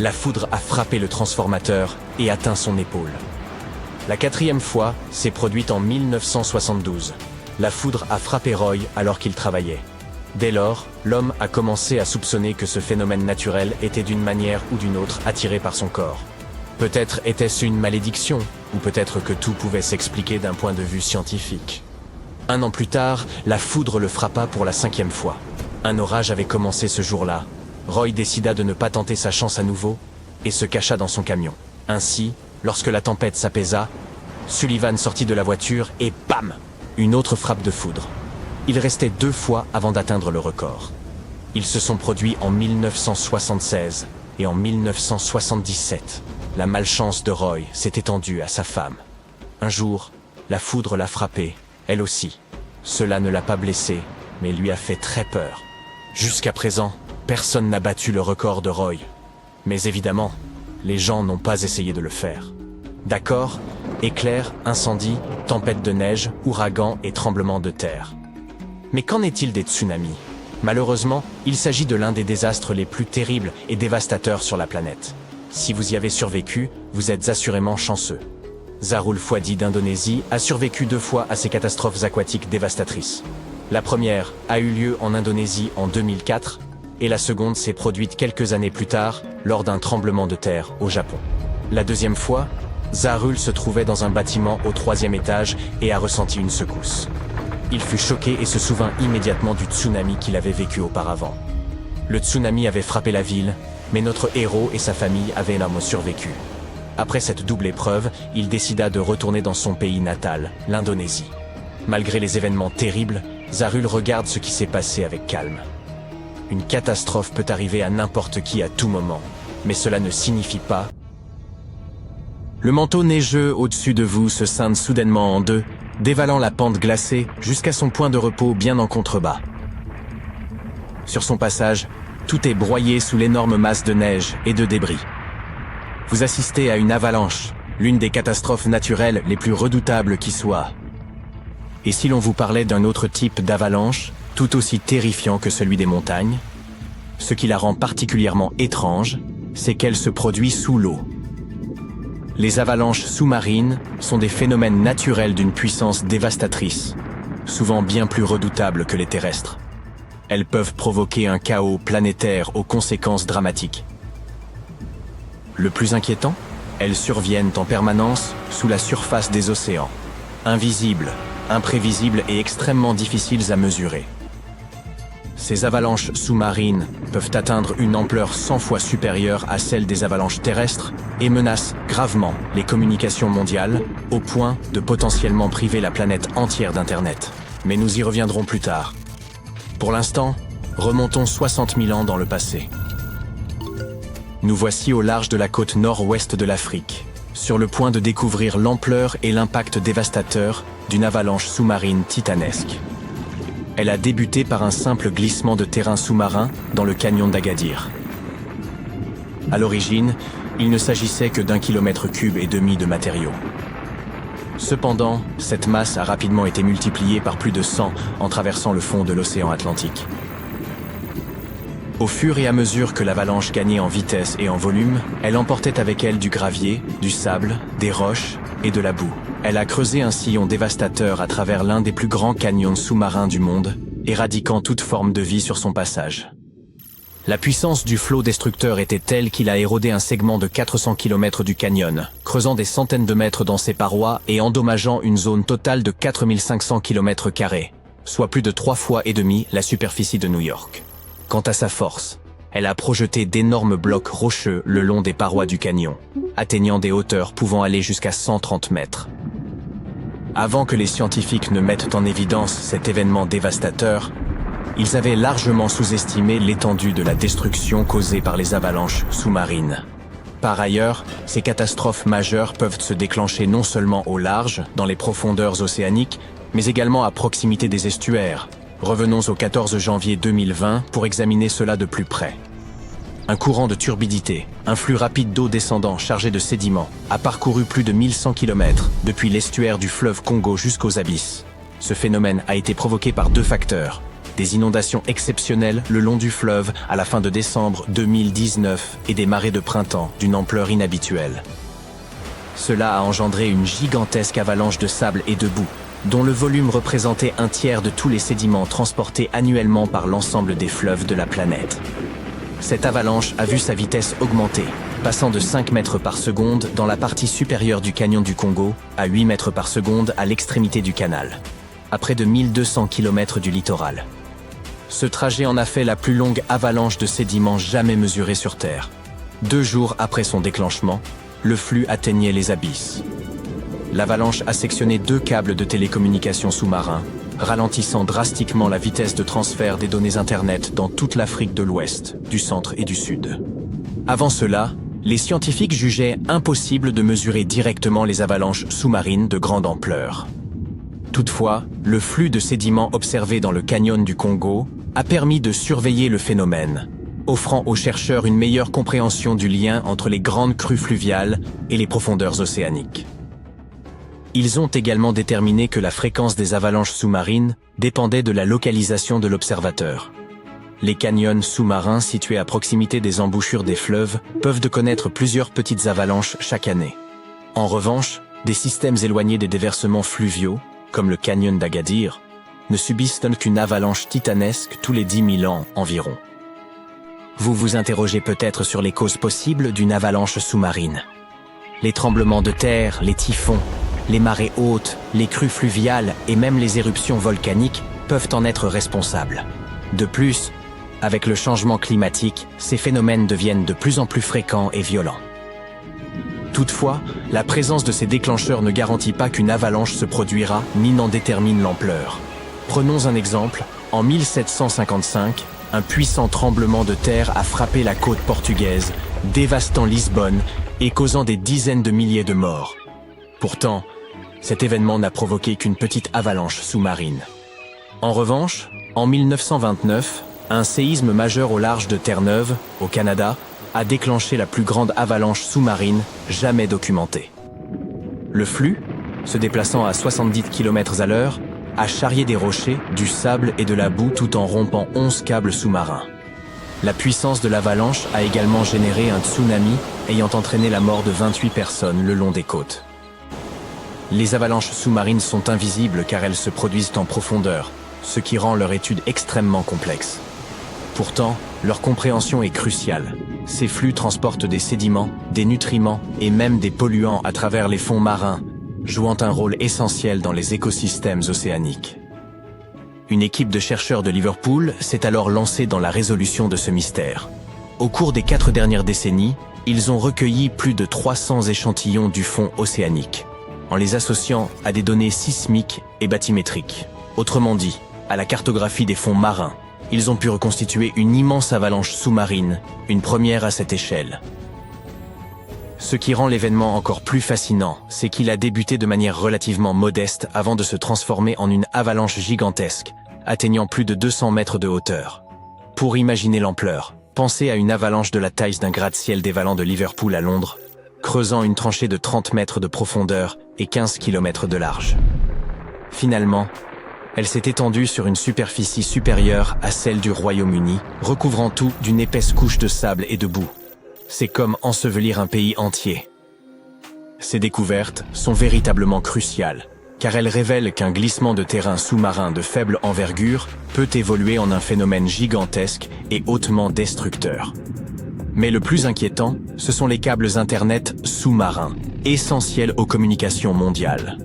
Speaker 2: La foudre a frappé le transformateur et atteint son épaule. La quatrième fois s'est produite en 1972. La foudre a frappé Roy alors qu'il travaillait. Dès lors, l'homme a commencé à soupçonner que ce phénomène naturel était d'une manière ou d'une autre attiré par son corps. Peut-être était-ce une malédiction, ou peut-être que tout pouvait s'expliquer d'un point de vue scientifique. 1 an plus tard, la foudre le frappa pour la 5e fois. Un orage avait commencé ce jour-là. Roy décida de ne pas tenter sa chance à nouveau et se cacha dans son camion. Ainsi, lorsque la tempête s'apaisa, Sullivan sortit de la voiture et bam! Une autre frappe de foudre. Il restait 2 fois avant d'atteindre le record. Ils se sont produits en 1976 et en 1977. La malchance de Roy s'est étendue à sa femme. Un jour, la foudre l'a frappée, elle aussi. Cela ne l'a pas blessée, mais lui a fait très peur. Jusqu'à présent, personne n'a battu le record de Roy. Mais évidemment, les gens n'ont pas essayé de le faire. D'accord, éclairs, incendies, tempêtes de neige, ouragans et tremblements de terre. Mais qu'en est-il des tsunamis? Malheureusement, il s'agit de l'un des désastres les plus terribles et dévastateurs sur la planète. Si vous y avez survécu, vous êtes assurément chanceux. Zarul Fwadi d'Indonésie a survécu 2 fois à ces catastrophes aquatiques dévastatrices. La première a eu lieu en Indonésie en 2004 et la seconde s'est produite quelques années plus tard lors d'un tremblement de terre au Japon. La deuxième fois, Zarul se trouvait dans un bâtiment au 3e étage et a ressenti une secousse. Il fut choqué et se souvint immédiatement du tsunami qu'il avait vécu auparavant. Le tsunami avait frappé la ville, mais notre héros et sa famille avaient survécu. Après cette double épreuve, il décida de retourner dans son pays natal, l'Indonésie. Malgré les événements terribles, Zarul regarde ce qui s'est passé avec calme. Une catastrophe peut arriver à n'importe qui à tout moment, mais cela ne signifie pas... Le manteau neigeux au-dessus de vous se scinde soudainement en deux, dévalant la pente glacée jusqu'à son point de repos bien en contrebas. Sur son passage, tout est broyé sous l'énorme masse de neige et de débris. Vous assistez à une avalanche, l'une des catastrophes naturelles les plus redoutables qui soient. Et si l'on vous parlait d'un autre type d'avalanche, tout aussi terrifiant que celui des montagnes, ce qui la rend particulièrement étrange, c'est qu'elle se produit sous l'eau. Les avalanches sous-marines sont des phénomènes naturels d'une puissance dévastatrice, souvent bien plus redoutables que les terrestres. Elles peuvent provoquer un chaos planétaire aux conséquences dramatiques. Le plus inquiétant, elles surviennent en permanence sous la surface des océans, invisibles, imprévisibles et extrêmement difficiles à mesurer. Ces avalanches sous-marines peuvent atteindre une ampleur 100 fois supérieure à celle des avalanches terrestres et menacent gravement les communications mondiales au point de potentiellement priver la planète entière d'Internet. Mais nous y reviendrons plus tard. Pour l'instant, remontons 60 000 ans dans le passé. Nous voici au large de la côte nord-ouest de l'Afrique, sur le point de découvrir l'ampleur et l'impact dévastateur d'une avalanche sous-marine titanesque. Elle a débuté par un simple glissement de terrain sous-marin dans le canyon d'Agadir. À l'origine, il ne s'agissait que d'1,5 km de matériaux. Cependant, cette masse a rapidement été multipliée par plus de 100 en traversant le fond de l'océan Atlantique. Au fur et à mesure que l'avalanche gagnait en vitesse et en volume, elle emportait avec elle du gravier, du sable, des roches et de la boue. Elle a creusé un sillon dévastateur à travers l'un des plus grands canyons sous-marins du monde, éradiquant toute forme de vie sur son passage. La puissance du flot destructeur était telle qu'il a érodé un segment de 400 km du canyon, creusant des centaines de mètres dans ses parois et endommageant une zone totale de 4500 km², soit plus de 3 fois et demi la superficie de New York. Quant à sa force, elle a projeté d'énormes blocs rocheux le long des parois du canyon, atteignant des hauteurs pouvant aller jusqu'à 130 mètres. Avant que les scientifiques ne mettent en évidence cet événement dévastateur, ils avaient largement sous-estimé l'étendue de la destruction causée par les avalanches sous-marines. Par ailleurs, ces catastrophes majeures peuvent se déclencher non seulement au large, dans les profondeurs océaniques, mais également à proximité des estuaires. Revenons au 14 janvier 2020 pour examiner cela de plus près. Un courant de turbidité, un flux rapide d'eau descendant chargé de sédiments, a parcouru plus de 1100 km depuis l'estuaire du fleuve Congo jusqu'aux abysses. Ce phénomène a été provoqué par 2 facteurs. Des inondations exceptionnelles le long du fleuve à la fin de décembre 2019 et des marées de printemps d'une ampleur inhabituelle. Cela a engendré une gigantesque avalanche de sable et de boue, dont le volume représentait 1/3 de tous les sédiments transportés annuellement par l'ensemble des fleuves de la planète. Cette avalanche a vu sa vitesse augmenter, passant de 5 mètres par seconde dans la partie supérieure du canyon du Congo à 8 mètres par seconde à l'extrémité du canal, à près de 1200 km du littoral. Ce trajet en a fait la plus longue avalanche de sédiments jamais mesurée sur Terre. 2 jours après son déclenchement, le flux atteignait les abysses. L'avalanche a sectionné 2 câbles de télécommunications sous-marins, ralentissant drastiquement la vitesse de transfert des données Internet dans toute l'Afrique de l'Ouest, du Centre et du Sud. Avant cela, les scientifiques jugeaient impossible de mesurer directement les avalanches sous-marines de grande ampleur. Toutefois, le flux de sédiments observé dans le canyon du Congo a permis de surveiller le phénomène, offrant aux chercheurs une meilleure compréhension du lien entre les grandes crues fluviales et les profondeurs océaniques. Ils ont également déterminé que la fréquence des avalanches sous-marines dépendait de la localisation de l'observateur. Les canyons sous-marins situés à proximité des embouchures des fleuves peuvent connaître plusieurs petites avalanches chaque année. En revanche, des systèmes éloignés des déversements fluviaux, comme le canyon d'Agadir, ne subissent qu'une avalanche titanesque tous les 10 000 ans environ. Vous vous interrogez peut-être sur les causes possibles d'une avalanche sous-marine. Les tremblements de terre, les typhons, les marées hautes, les crues fluviales et même les éruptions volcaniques peuvent en être responsables. De plus, avec le changement climatique, ces phénomènes deviennent de plus en plus fréquents et violents. Toutefois, la présence de ces déclencheurs ne garantit pas qu'une avalanche se produira ni n'en détermine l'ampleur. Prenons un exemple. En 1755, un puissant tremblement de terre a frappé la côte portugaise, dévastant Lisbonne et causant des dizaines de milliers de morts. Pourtant, cet événement n'a provoqué qu'une petite avalanche sous-marine. En revanche, en 1929, un séisme majeur au large de Terre-Neuve, au Canada, a déclenché la plus grande avalanche sous-marine jamais documentée. Le flux, se déplaçant à 70 km/h, a charrié des rochers, du sable et de la boue tout en rompant 11 câbles sous-marins. La puissance de l'avalanche a également généré un tsunami ayant entraîné la mort de 28 personnes le long des côtes. Les avalanches sous-marines sont invisibles car elles se produisent en profondeur, ce qui rend leur étude extrêmement complexe. Pourtant, leur compréhension est cruciale. Ces flux transportent des sédiments, des nutriments et même des polluants à travers les fonds marins, jouant un rôle essentiel dans les écosystèmes océaniques. Une équipe de chercheurs de Liverpool s'est alors lancée dans la résolution de ce mystère. Au cours des 4 dernières décennies, ils ont recueilli plus de 300 échantillons du fond océanique, en les associant à des données sismiques et bathymétriques. Autrement dit, à la cartographie des fonds marins, ils ont pu reconstituer une immense avalanche sous-marine, une première à cette échelle. Ce qui rend l'événement encore plus fascinant, c'est qu'il a débuté de manière relativement modeste avant de se transformer en une avalanche gigantesque, atteignant plus de 200 mètres de hauteur. Pour imaginer l'ampleur, pensez à une avalanche de la taille d'un gratte-ciel dévalant de Liverpool à Londres, creusant une tranchée de 30 mètres de profondeur et 15 km de large. Finalement, elle s'est étendue sur une superficie supérieure à celle du Royaume-Uni, recouvrant tout d'une épaisse couche de sable et de boue. C'est comme ensevelir un pays entier. Ces découvertes sont véritablement cruciales, car elles révèlent qu'un glissement de terrain sous-marin de faible envergure peut évoluer en un phénomène gigantesque et hautement destructeur. Mais le plus inquiétant, ce sont les câbles Internet sous-marins, essentiels aux communications mondiales.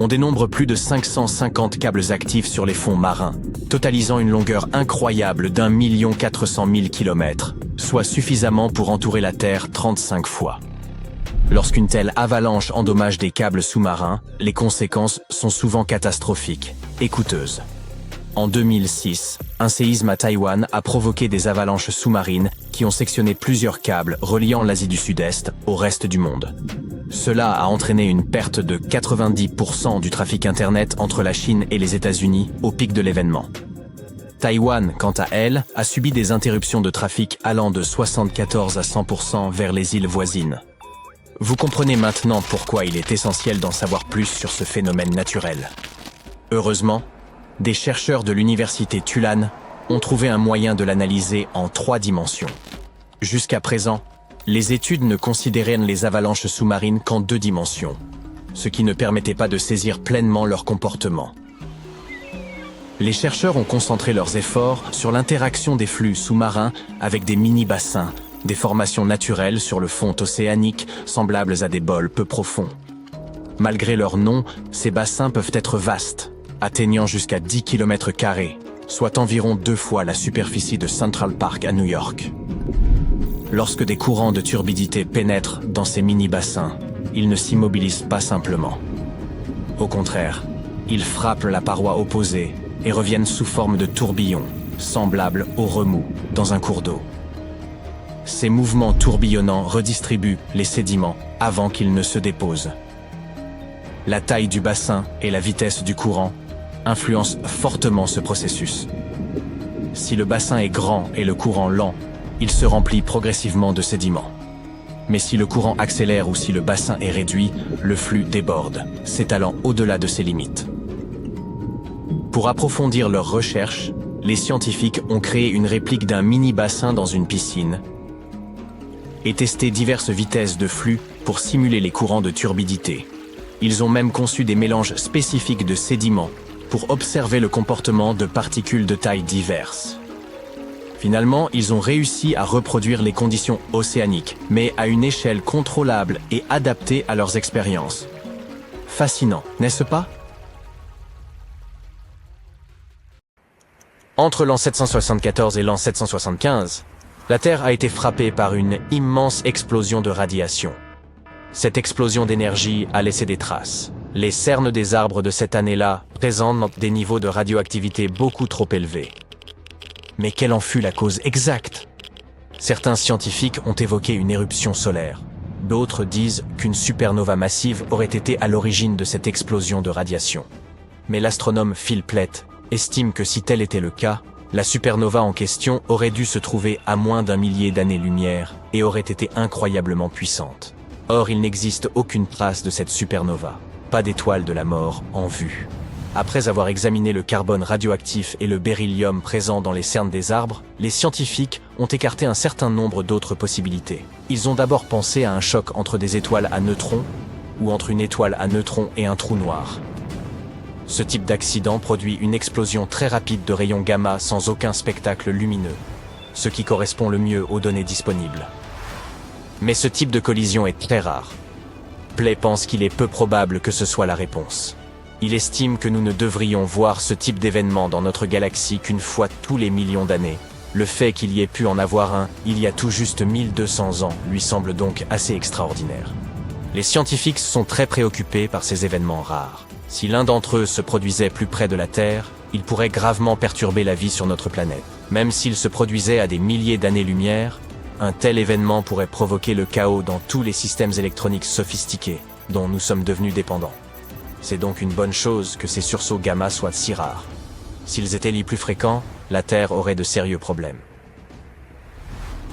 Speaker 2: On dénombre plus de 550 câbles actifs sur les fonds marins, totalisant une longueur incroyable d'1 400 000 km, soit suffisamment pour entourer la Terre 35 fois. Lorsqu'une telle avalanche endommage des câbles sous-marins, les conséquences sont souvent catastrophiques et coûteuses. En 2006, un séisme à Taïwan a provoqué des avalanches sous-marines qui ont sectionné plusieurs câbles reliant l'Asie du Sud-Est au reste du monde. Cela a entraîné une perte de 90% du trafic Internet entre la Chine et les États-Unis au pic de l'événement. Taïwan, quant à elle, a subi des interruptions de trafic allant de 74 à 100% vers les îles voisines. Vous comprenez maintenant pourquoi il est essentiel d'en savoir plus sur ce phénomène naturel. Heureusement, des chercheurs de l'université Tulane ont trouvé un moyen de l'analyser en 3 dimensions. Jusqu'à présent, les études ne considéraient les avalanches sous-marines qu'en 2 dimensions, ce qui ne permettait pas de saisir pleinement leur comportement. Les chercheurs ont concentré leurs efforts sur l'interaction des flux sous-marins avec des mini-bassins, des formations naturelles sur le fond océanique semblables à des bols peu profonds. Malgré leur nom, ces bassins peuvent être vastes, atteignant jusqu'à 10 km², soit environ 2 fois la superficie de Central Park à New York. Lorsque des courants de turbidité pénètrent dans ces mini-bassins, ils ne s'immobilisent pas simplement. Au contraire, ils frappent la paroi opposée et reviennent sous forme de tourbillons, semblables au remous dans un cours d'eau. Ces mouvements tourbillonnants redistribuent les sédiments avant qu'ils ne se déposent. La taille du bassin et la vitesse du courant influencent fortement ce processus. Si le bassin est grand et le courant lent, il se remplit progressivement de sédiments. Mais si le courant accélère ou si le bassin est réduit, le flux déborde, s'étalant au-delà de ses limites. Pour approfondir leurs recherches, les scientifiques ont créé une réplique d'un mini-bassin dans une piscine et testé diverses vitesses de flux pour simuler les courants de turbidité. Ils ont même conçu des mélanges spécifiques de sédiments pour observer le comportement de particules de tailles diverses. Finalement, ils ont réussi à reproduire les conditions océaniques, mais à une échelle contrôlable et adaptée à leurs expériences. Fascinant, n'est-ce pas? Entre l'an 774 et l'an 775, la Terre a été frappée par une immense explosion de radiation. Cette explosion d'énergie a laissé des traces. Les cernes des arbres de cette année-là présentent des niveaux de radioactivité beaucoup trop élevés. Mais quelle en fut la cause exacte? Certains scientifiques ont évoqué une éruption solaire. D'autres disent qu'une supernova massive aurait été à l'origine de cette explosion de radiation. Mais l'astronome Phil Plait estime que si tel était le cas, la supernova en question aurait dû se trouver à moins d'1 millier d'années-lumière et aurait été incroyablement puissante. Or, il n'existe aucune trace de cette supernova, pas d'étoile de la mort en vue. Après avoir examiné le carbone radioactif et le beryllium présents dans les cernes des arbres, les scientifiques ont écarté un certain nombre d'autres possibilités. Ils ont d'abord pensé à un choc entre des étoiles à neutrons ou entre une étoile à neutrons et un trou noir. Ce type d'accident produit une explosion très rapide de rayons gamma sans aucun spectacle lumineux, ce qui correspond le mieux aux données disponibles. Mais ce type de collision est très rare. Plait pense qu'il est peu probable que ce soit la réponse. Il estime que nous ne devrions voir ce type d'événement dans notre galaxie qu'une fois tous les millions d'années. Le fait qu'il y ait pu en avoir un il y a tout juste 1200 ans lui semble donc assez extraordinaire. Les scientifiques sont très préoccupés par ces événements rares. Si l'un d'entre eux se produisait plus près de la Terre, il pourrait gravement perturber la vie sur notre planète. Même s'il se produisait à des milliers d'années-lumière, un tel événement pourrait provoquer le chaos dans tous les systèmes électroniques sophistiqués dont nous sommes devenus dépendants. C'est donc une bonne chose que ces sursauts gamma soient si rares. S'ils étaient les plus fréquents, la Terre aurait de sérieux problèmes.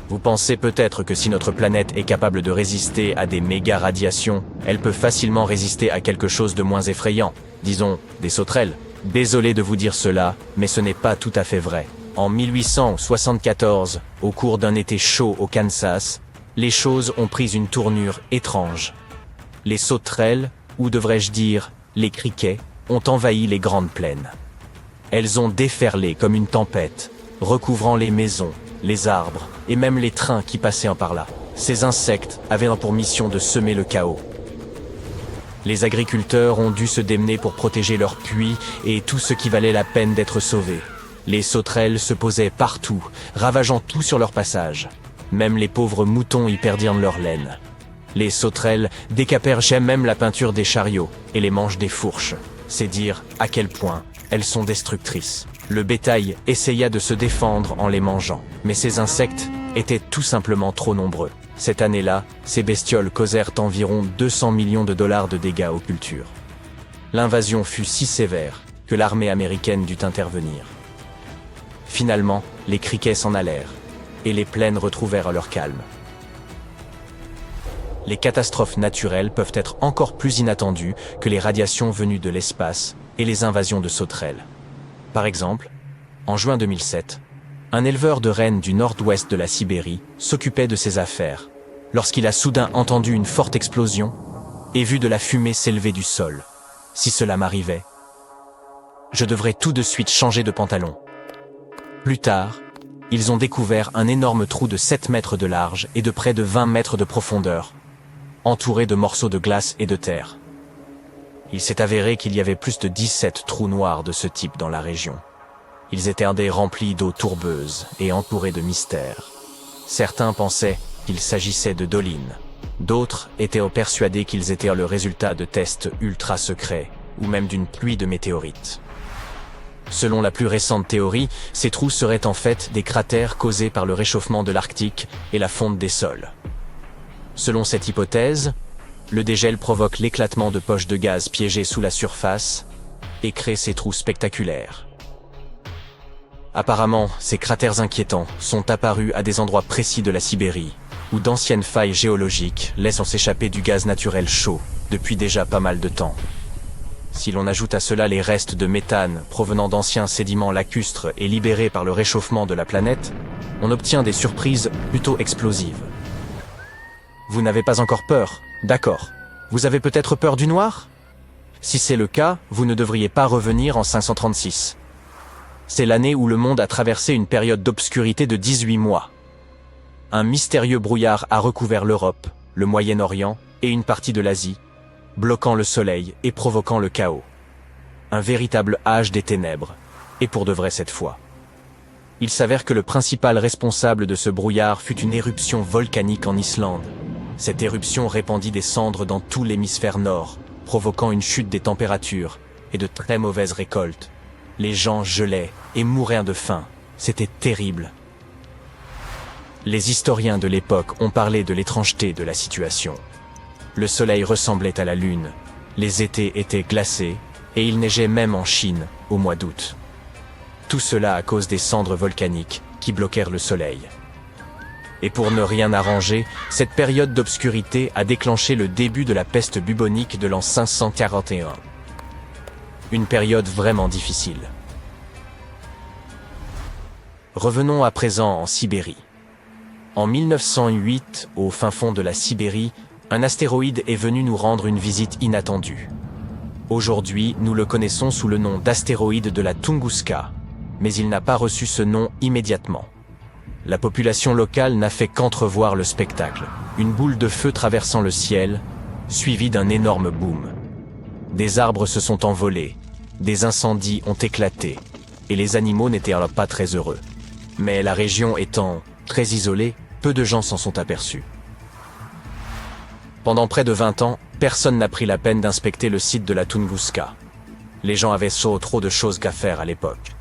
Speaker 2: Vous pensez peut-être que si notre planète est capable de résister à des méga-radiations, elle peut facilement résister à quelque chose de moins effrayant, disons des sauterelles. Désolé de vous dire cela, mais ce n'est pas tout à fait vrai. En 1874, au cours d'un été chaud au Kansas, les choses ont pris une tournure étrange. Les sauterelles, ou devrais-je dire, les criquets, ont envahi les grandes plaines. Elles ont déferlé comme une tempête, recouvrant les maisons, les arbres et même les trains qui passaient par là. Ces insectes avaient pour mission de semer le chaos. Les agriculteurs ont dû se démener pour protéger leurs puits et tout ce qui valait la peine d'être sauvé. Les sauterelles se posaient partout, ravageant tout sur leur passage. Même les pauvres moutons y perdirent leur laine. Les sauterelles décapèrent même la peinture des chariots et les manches des fourches. C'est dire à quel point elles sont destructrices. Le bétail essaya de se défendre en les mangeant, mais ces insectes étaient tout simplement trop nombreux. Cette année-là, ces bestioles causèrent environ 200 millions de dollars de dégâts aux cultures. L'invasion fut si sévère que l'armée américaine dut intervenir. Finalement, les criquets s'en allèrent, et les plaines retrouvèrent leur calme. Les catastrophes naturelles peuvent être encore plus inattendues que les radiations venues de l'espace et les invasions de sauterelles. Par exemple, en juin 2007, un éleveur de rennes du nord-ouest de la Sibérie s'occupait de ses affaires lorsqu'il a soudain entendu une forte explosion et vu de la fumée s'élever du sol. Si cela m'arrivait, je devrais tout de suite changer de pantalon. Plus tard, ils ont découvert un énorme trou de 7 mètres de large et de près de 20 mètres de profondeur, entouré de morceaux de glace et de terre. Il s'est avéré qu'il y avait plus de 17 trous noirs de ce type dans la région. Ils étaient remplis d'eau tourbeuse et entourés de mystères. Certains pensaient qu'il s'agissait de dolines. D'autres étaient persuadés qu'ils étaient le résultat de tests ultra secrets, ou même d'une pluie de météorites. Selon la plus récente théorie, ces trous seraient en fait des cratères causés par le réchauffement de l'Arctique et la fonte des sols. Selon cette hypothèse, le dégel provoque l'éclatement de poches de gaz piégées sous la surface et crée ces trous spectaculaires. Apparemment, ces cratères inquiétants sont apparus à des endroits précis de la Sibérie, où d'anciennes failles géologiques laissent s'échapper du gaz naturel chaud depuis déjà pas mal de temps. Si l'on ajoute à cela les restes de méthane provenant d'anciens sédiments lacustres et libérés par le réchauffement de la planète, on obtient des surprises plutôt explosives. Vous n'avez pas encore peur, d'accord. Vous avez peut-être peur du noir? Si c'est le cas, vous ne devriez pas revenir en 536. C'est l'année où le monde a traversé une période d'obscurité de 18 mois. Un mystérieux brouillard a recouvert l'Europe, le Moyen-Orient et une partie de l'Asie, bloquant le soleil et provoquant le chaos. Un véritable âge des ténèbres, et pour de vrai cette fois. Il s'avère que le principal responsable de ce brouillard fut une éruption volcanique en Islande. Cette éruption répandit des cendres dans tout l'hémisphère nord, provoquant une chute des températures et de très mauvaises récoltes. Les gens gelaient et mouraient de faim. C'était terrible. Les historiens de l'époque ont parlé de l'étrangeté de la situation. Le soleil ressemblait à la lune, les étés étaient glacés, et il neigeait même en Chine, au mois d'août. Tout cela à cause des cendres volcaniques qui bloquèrent le soleil. Et pour ne rien arranger, cette période d'obscurité a déclenché le début de la peste bubonique de l'an 541. Une période vraiment difficile. Revenons à présent en Sibérie. En 1908, au fin fond de la Sibérie, un astéroïde est venu nous rendre une visite inattendue. Aujourd'hui, nous le connaissons sous le nom d'astéroïde de la Tunguska, mais il n'a pas reçu ce nom immédiatement. La population locale n'a fait qu'entrevoir le spectacle, une boule de feu traversant le ciel, suivie d'un énorme boom. Des arbres se sont envolés, des incendies ont éclaté, et les animaux n'étaient alors pas très heureux. Mais la région étant très isolée, peu de gens s'en sont aperçus. Pendant près de 20 ans, personne n'a pris la peine d'inspecter le site de la Tunguska. Les gens avaient trop de choses qu'à faire à l'époque.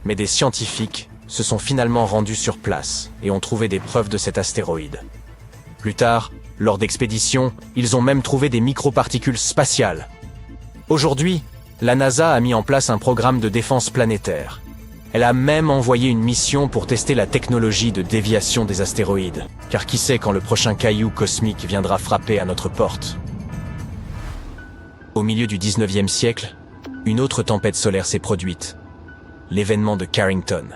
Speaker 2: Mais des scientifiques se sont finalement rendus sur place et ont trouvé des preuves de cet astéroïde. Plus tard, lors d'expéditions, ils ont même trouvé des microparticules spatiales. Aujourd'hui, la NASA a mis en place un programme de défense planétaire. Elle a même envoyé une mission pour tester la technologie de déviation des astéroïdes. Car qui sait quand le prochain caillou cosmique viendra frapper à notre porte. Au milieu du 19e siècle, une autre tempête solaire s'est produite. L'événement de Carrington.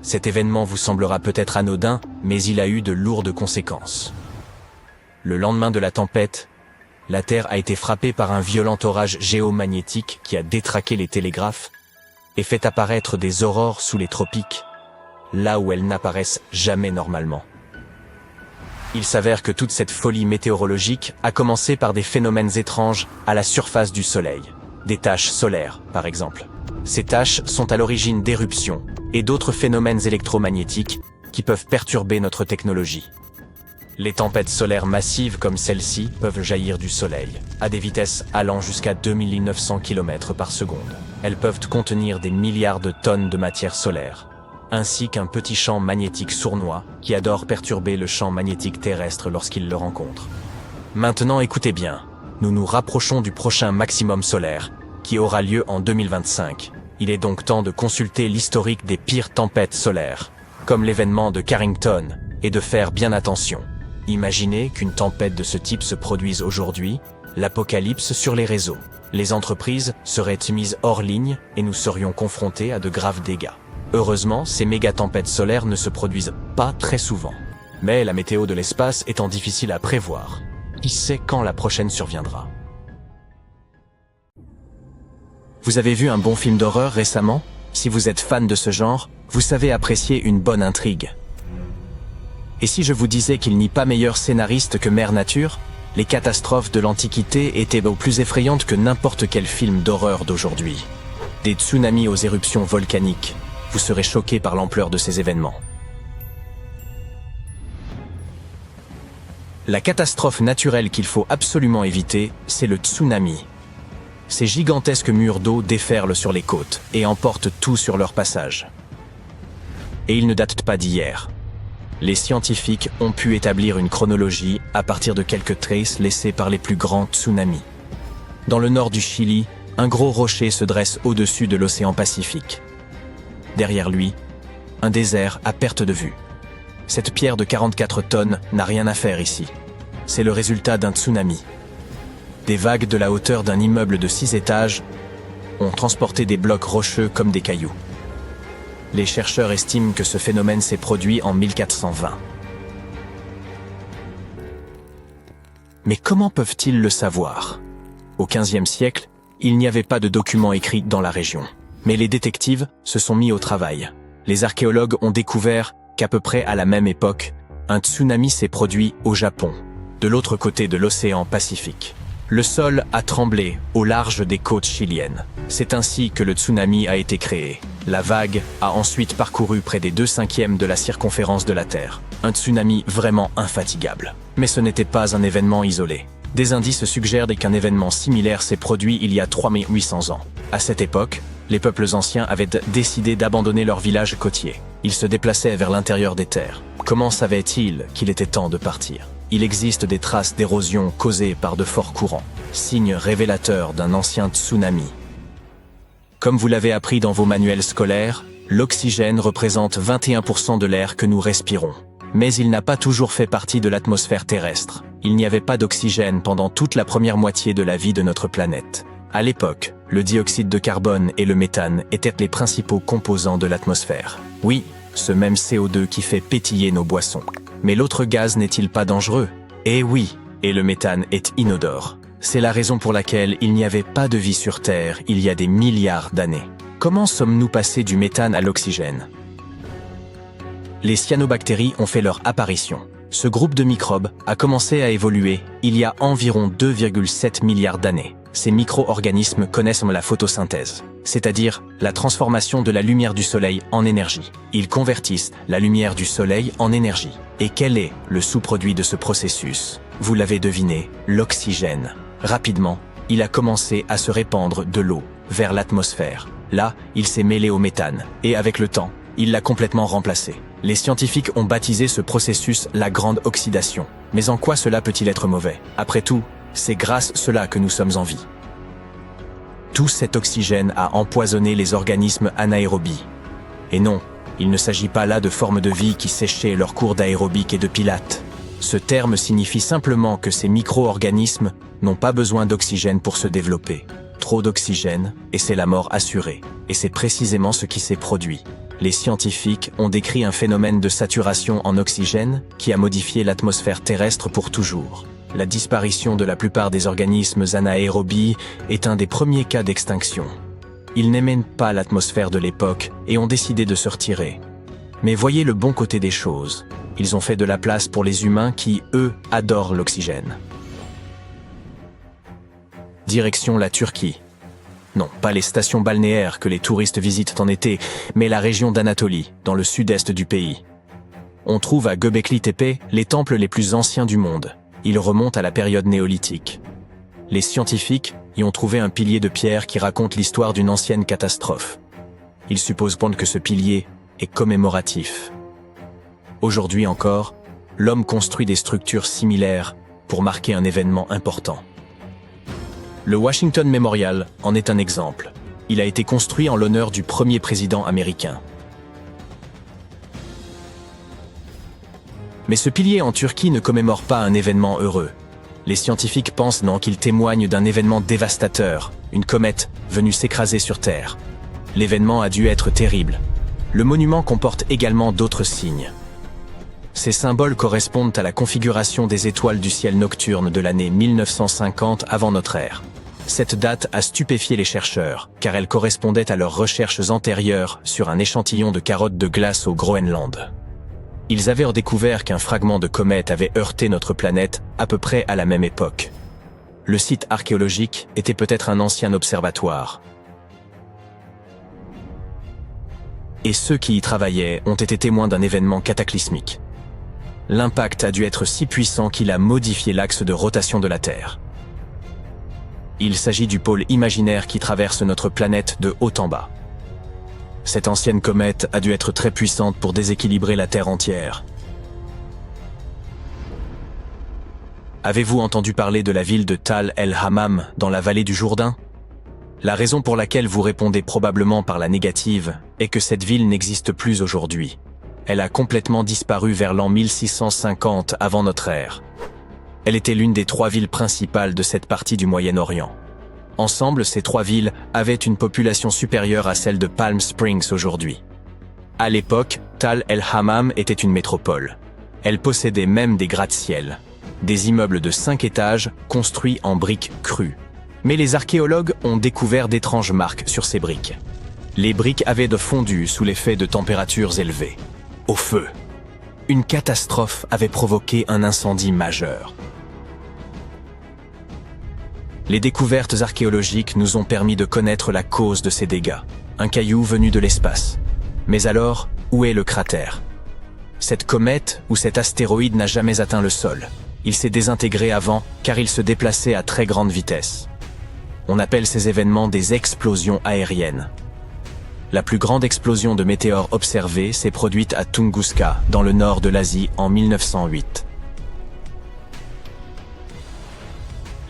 Speaker 2: Cet événement vous semblera peut-être anodin, mais il a eu de lourdes conséquences. Le lendemain de la tempête, la Terre a été frappée par un violent orage géomagnétique qui a détraqué les télégraphes et fait apparaître des aurores sous les tropiques, là où elles n'apparaissent jamais normalement. Il s'avère que toute cette folie météorologique a commencé par des phénomènes étranges à la surface du Soleil, des taches solaires par exemple. Ces taches sont à l'origine d'éruptions et d'autres phénomènes électromagnétiques qui peuvent perturber notre technologie. Les tempêtes solaires massives comme celle-ci peuvent jaillir du Soleil, à des vitesses allant jusqu'à 2900 km par seconde. Elles peuvent contenir des milliards de tonnes de matière solaire, ainsi qu'un petit champ magnétique sournois qui adore perturber le champ magnétique terrestre lorsqu'il le rencontre. Maintenant écoutez bien, nous nous rapprochons du prochain maximum solaire, qui aura lieu en 2025. Il est donc temps de consulter l'historique des pires tempêtes solaires, comme l'événement de Carrington, et de faire bien attention. Imaginez qu'une tempête de ce type se produise aujourd'hui, l'apocalypse sur les réseaux. Les entreprises seraient mises hors ligne et nous serions confrontés à de graves dégâts. Heureusement, ces méga-tempêtes solaires ne se produisent pas très souvent. Mais la météo de l'espace étant difficile à prévoir, qui sait quand la prochaine surviendra? Vous avez vu un bon film d'horreur récemment? Si vous êtes fan de ce genre, vous savez apprécier une bonne intrigue. Et si je vous disais qu'il n'y a pas meilleur scénariste que Mère Nature? Les catastrophes de l'Antiquité étaient plus effrayantes que n'importe quel film d'horreur d'aujourd'hui. Des tsunamis aux éruptions volcaniques. Vous serez choqués par l'ampleur de ces événements.
Speaker 1: La catastrophe naturelle qu'il faut absolument éviter, c'est le tsunami. Ces gigantesques murs d'eau déferlent sur les côtes et emportent tout sur leur passage. Et ils ne datent pas d'hier. Les scientifiques ont pu établir une chronologie à partir de quelques traces laissées par les plus grands tsunamis. Dans le nord du Chili, un gros rocher se dresse au-dessus de l'océan Pacifique. Derrière lui, un désert à perte de vue. Cette pierre de 44 tonnes n'a rien à faire ici. C'est le résultat d'un tsunami. Des vagues de la hauteur d'un immeuble de 6 étages ont transporté des blocs rocheux comme des cailloux. Les chercheurs estiment que ce phénomène s'est produit en 1420. Mais comment peuvent-ils le savoir? Au XVe siècle, il n'y avait pas de documents écrits dans la région. Mais les détectives se sont mis au travail. Les archéologues ont découvert qu'à peu près à la même époque, un tsunami s'est produit au Japon, de l'autre côté de l'océan Pacifique. Le sol a tremblé au large des côtes chiliennes. C'est ainsi que le tsunami a été créé. La vague a ensuite parcouru près des 2/5 de la circonférence de la Terre. Un tsunami vraiment infatigable. Mais ce n'était pas un événement isolé. Des indices suggèrent qu'un événement similaire s'est produit il y a 3800 ans. À cette époque, les peuples anciens avaient décidé d'abandonner leur village côtier. Ils se déplaçaient vers l'intérieur des terres. Comment savaient-ils qu'il était temps de partir? Il existe des traces d'érosion causées par de forts courants, signe révélateur d'un ancien tsunami. Comme vous l'avez appris dans vos manuels scolaires, l'oxygène représente 21% de l'air que nous respirons. Mais il n'a pas toujours fait partie de l'atmosphère terrestre. Il n'y avait pas d'oxygène pendant toute la première moitié de la vie de notre planète. À l'époque, le dioxyde de carbone et le méthane étaient les principaux composants de l'atmosphère. Oui, ce même CO2 qui fait pétiller nos boissons. Mais l'autre gaz n'est-il pas dangereux? Eh oui, et le méthane est inodore. C'est la raison pour laquelle il n'y avait pas de vie sur Terre il y a des milliards d'années. Comment sommes-nous passés du méthane à l'oxygène? Les cyanobactéries ont fait leur apparition. Ce groupe de microbes a commencé à évoluer il y a environ 2,7 milliards d'années. Ces micro-organismes connaissent la photosynthèse, c'est-à-dire la transformation de la lumière du soleil en énergie. Ils convertissent la lumière du soleil en énergie. Et quel est le sous-produit de ce processus? Vous l'avez deviné, l'oxygène. Rapidement, il a commencé à se répandre de l'eau vers l'atmosphère. Là, il s'est mêlé au méthane, et avec le temps, il l'a complètement remplacé. Les scientifiques ont baptisé ce processus la grande oxydation. Mais en quoi cela peut-il être mauvais? Après tout, c'est grâce à cela que nous sommes en vie. Tout cet oxygène a empoisonné les organismes anaérobies. Et non, il ne s'agit pas là de formes de vie qui séchaient leur cours d'aérobic et de pilates. Ce terme signifie simplement que ces micro-organismes n'ont pas besoin d'oxygène pour se développer. Trop d'oxygène, et c'est la mort assurée. Et c'est précisément ce qui s'est produit. Les scientifiques ont décrit un phénomène de saturation en oxygène qui a modifié l'atmosphère terrestre pour toujours. La disparition de la plupart des organismes anaérobies est un des premiers cas d'extinction. Ils n'aimaient pas l'atmosphère de l'époque et ont décidé de se retirer. Mais voyez le bon côté des choses. Ils ont fait de la place pour les humains qui, eux, adorent l'oxygène. Direction la Turquie. Non, pas les stations balnéaires que les touristes visitent en été, mais la région d'Anatolie, dans le sud-est du pays. On trouve à Göbekli Tepe les temples les plus anciens du monde. Ils remontent à la période néolithique. Les scientifiques y ont trouvé un pilier de pierre qui raconte l'histoire d'une ancienne catastrophe. Ils supposent que ce pilier est commémoratif. Aujourd'hui encore, l'homme construit des structures similaires pour marquer un événement important. Le Washington Memorial en est un exemple. Il a été construit en l'honneur du premier président américain. Mais ce pilier en Turquie ne commémore pas un événement heureux. Les scientifiques pensent qu'il témoigne d'un événement dévastateur, une comète venue s'écraser sur Terre. L'événement a dû être terrible. Le monument comporte également d'autres signes. Ces symboles correspondent à la configuration des étoiles du ciel nocturne de l'année 1950 avant notre ère. Cette date a stupéfié les chercheurs, car elle correspondait à leurs recherches antérieures sur un échantillon de carottes de glace au Groenland. Ils avaient découvert qu'un fragment de comète avait heurté notre planète à peu près à la même époque. Le site archéologique était peut-être un ancien observatoire. Et ceux qui y travaillaient ont été témoins d'un événement cataclysmique. L'impact a dû être si puissant qu'il a modifié l'axe de rotation de la Terre. Il s'agit du pôle imaginaire qui traverse notre planète de haut en bas. Cette ancienne comète a dû être très puissante pour déséquilibrer la Terre entière. Avez-vous entendu parler de la ville de Tal el-Hammam dans la vallée du Jourdain? La raison pour laquelle vous répondez probablement par la négative est que cette ville n'existe plus aujourd'hui. Elle a complètement disparu vers l'an 1650 avant notre ère. Elle était l'une des 3 villes principales de cette partie du Moyen-Orient. Ensemble, ces 3 villes avaient une population supérieure à celle de Palm Springs aujourd'hui. À l'époque, Tal el-Hammam était une métropole. Elle possédait même des gratte-ciel, des immeubles de 5 étages construits en briques crues. Mais les archéologues ont découvert d'étranges marques sur ces briques. Les briques avaient fondu sous l'effet de températures élevées. Au feu. Une catastrophe avait provoqué un incendie majeur. Les découvertes archéologiques nous ont permis de connaître la cause de ces dégâts, un caillou venu de l'espace. Mais alors, où est le cratère? Cette comète ou cet astéroïde n'a jamais atteint le sol. Il s'est désintégré avant car il se déplaçait à très grande vitesse. On appelle ces événements des explosions aériennes. La plus grande explosion de météores observée s'est produite à Tunguska, dans le nord de l'Asie, en 1908.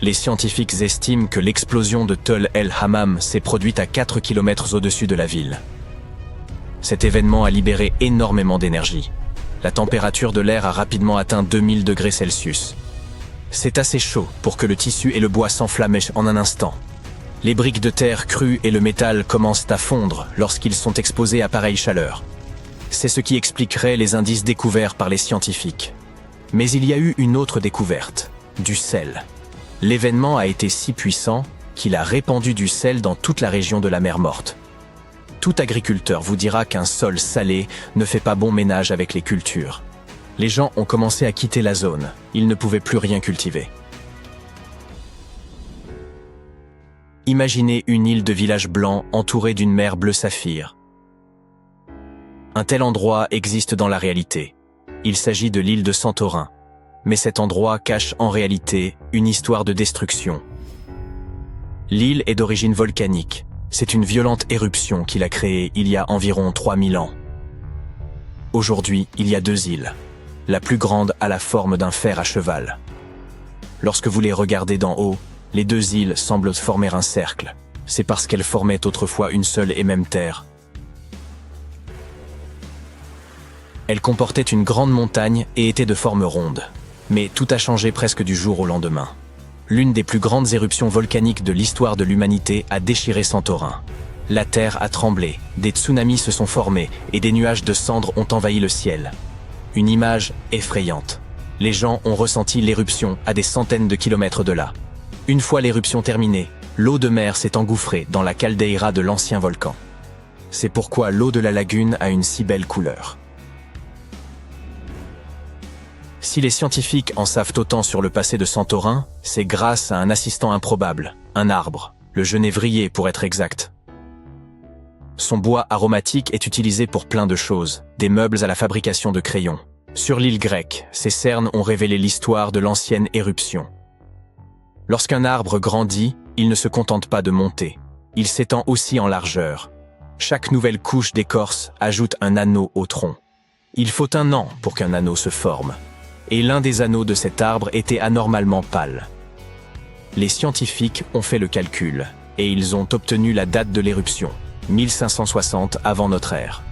Speaker 1: Les scientifiques estiment que l'explosion de Tal el-Hammam s'est produite à 4 km au-dessus de la ville. Cet événement a libéré énormément d'énergie. La température de l'air a rapidement atteint 2000 degrés Celsius. C'est assez chaud pour que le tissu et le bois s'enflamment en un instant. Les briques de terre crues et le métal commencent à fondre lorsqu'ils sont exposés à pareille chaleur. C'est ce qui expliquerait les indices découverts par les scientifiques. Mais il y a eu une autre découverte, du sel. L'événement a été si puissant qu'il a répandu du sel dans toute la région de la mer Morte. Tout agriculteur vous dira qu'un sol salé ne fait pas bon ménage avec les cultures. Les gens ont commencé à quitter la zone, ils ne pouvaient plus rien cultiver. Imaginez une île de village blanc entourée d'une mer bleu saphir. Un tel endroit existe dans la réalité. Il s'agit de l'île de Santorin. Mais cet endroit cache en réalité une histoire de destruction. L'île est d'origine volcanique. C'est une violente éruption qu'il a créée il y a environ 3000 ans. Aujourd'hui, il y a 2 îles. La plus grande a la forme d'un fer à cheval. Lorsque vous les regardez d'en haut, les 2 îles semblent former un cercle. C'est parce qu'elles formaient autrefois une seule et même terre. Elles comportaient une grande montagne et étaient de forme ronde. Mais tout a changé presque du jour au lendemain. L'une des plus grandes éruptions volcaniques de l'histoire de l'humanité a déchiré Santorin. La terre a tremblé, des tsunamis se sont formés et des nuages de cendres ont envahi le ciel. Une image effrayante. Les gens ont ressenti l'éruption à des centaines de kilomètres de là. Une fois l'éruption terminée, l'eau de mer s'est engouffrée dans la caldeira de l'ancien volcan. C'est pourquoi l'eau de la lagune a une si belle couleur. Si les scientifiques en savent autant sur le passé de Santorin, c'est grâce à un assistant improbable, un arbre, le genévrier pour être exact. Son bois aromatique est utilisé pour plein de choses, des meubles à la fabrication de crayons. Sur l'île grecque, ces cernes ont révélé l'histoire de l'ancienne éruption. Lorsqu'un arbre grandit, il ne se contente pas de monter. Il s'étend aussi en largeur. Chaque nouvelle couche d'écorce ajoute un anneau au tronc. Il faut 1 an pour qu'un anneau se forme. Et l'un des anneaux de cet arbre était anormalement pâle. Les scientifiques ont fait le calcul, et ils ont obtenu la date de l'éruption, 1560 avant notre ère.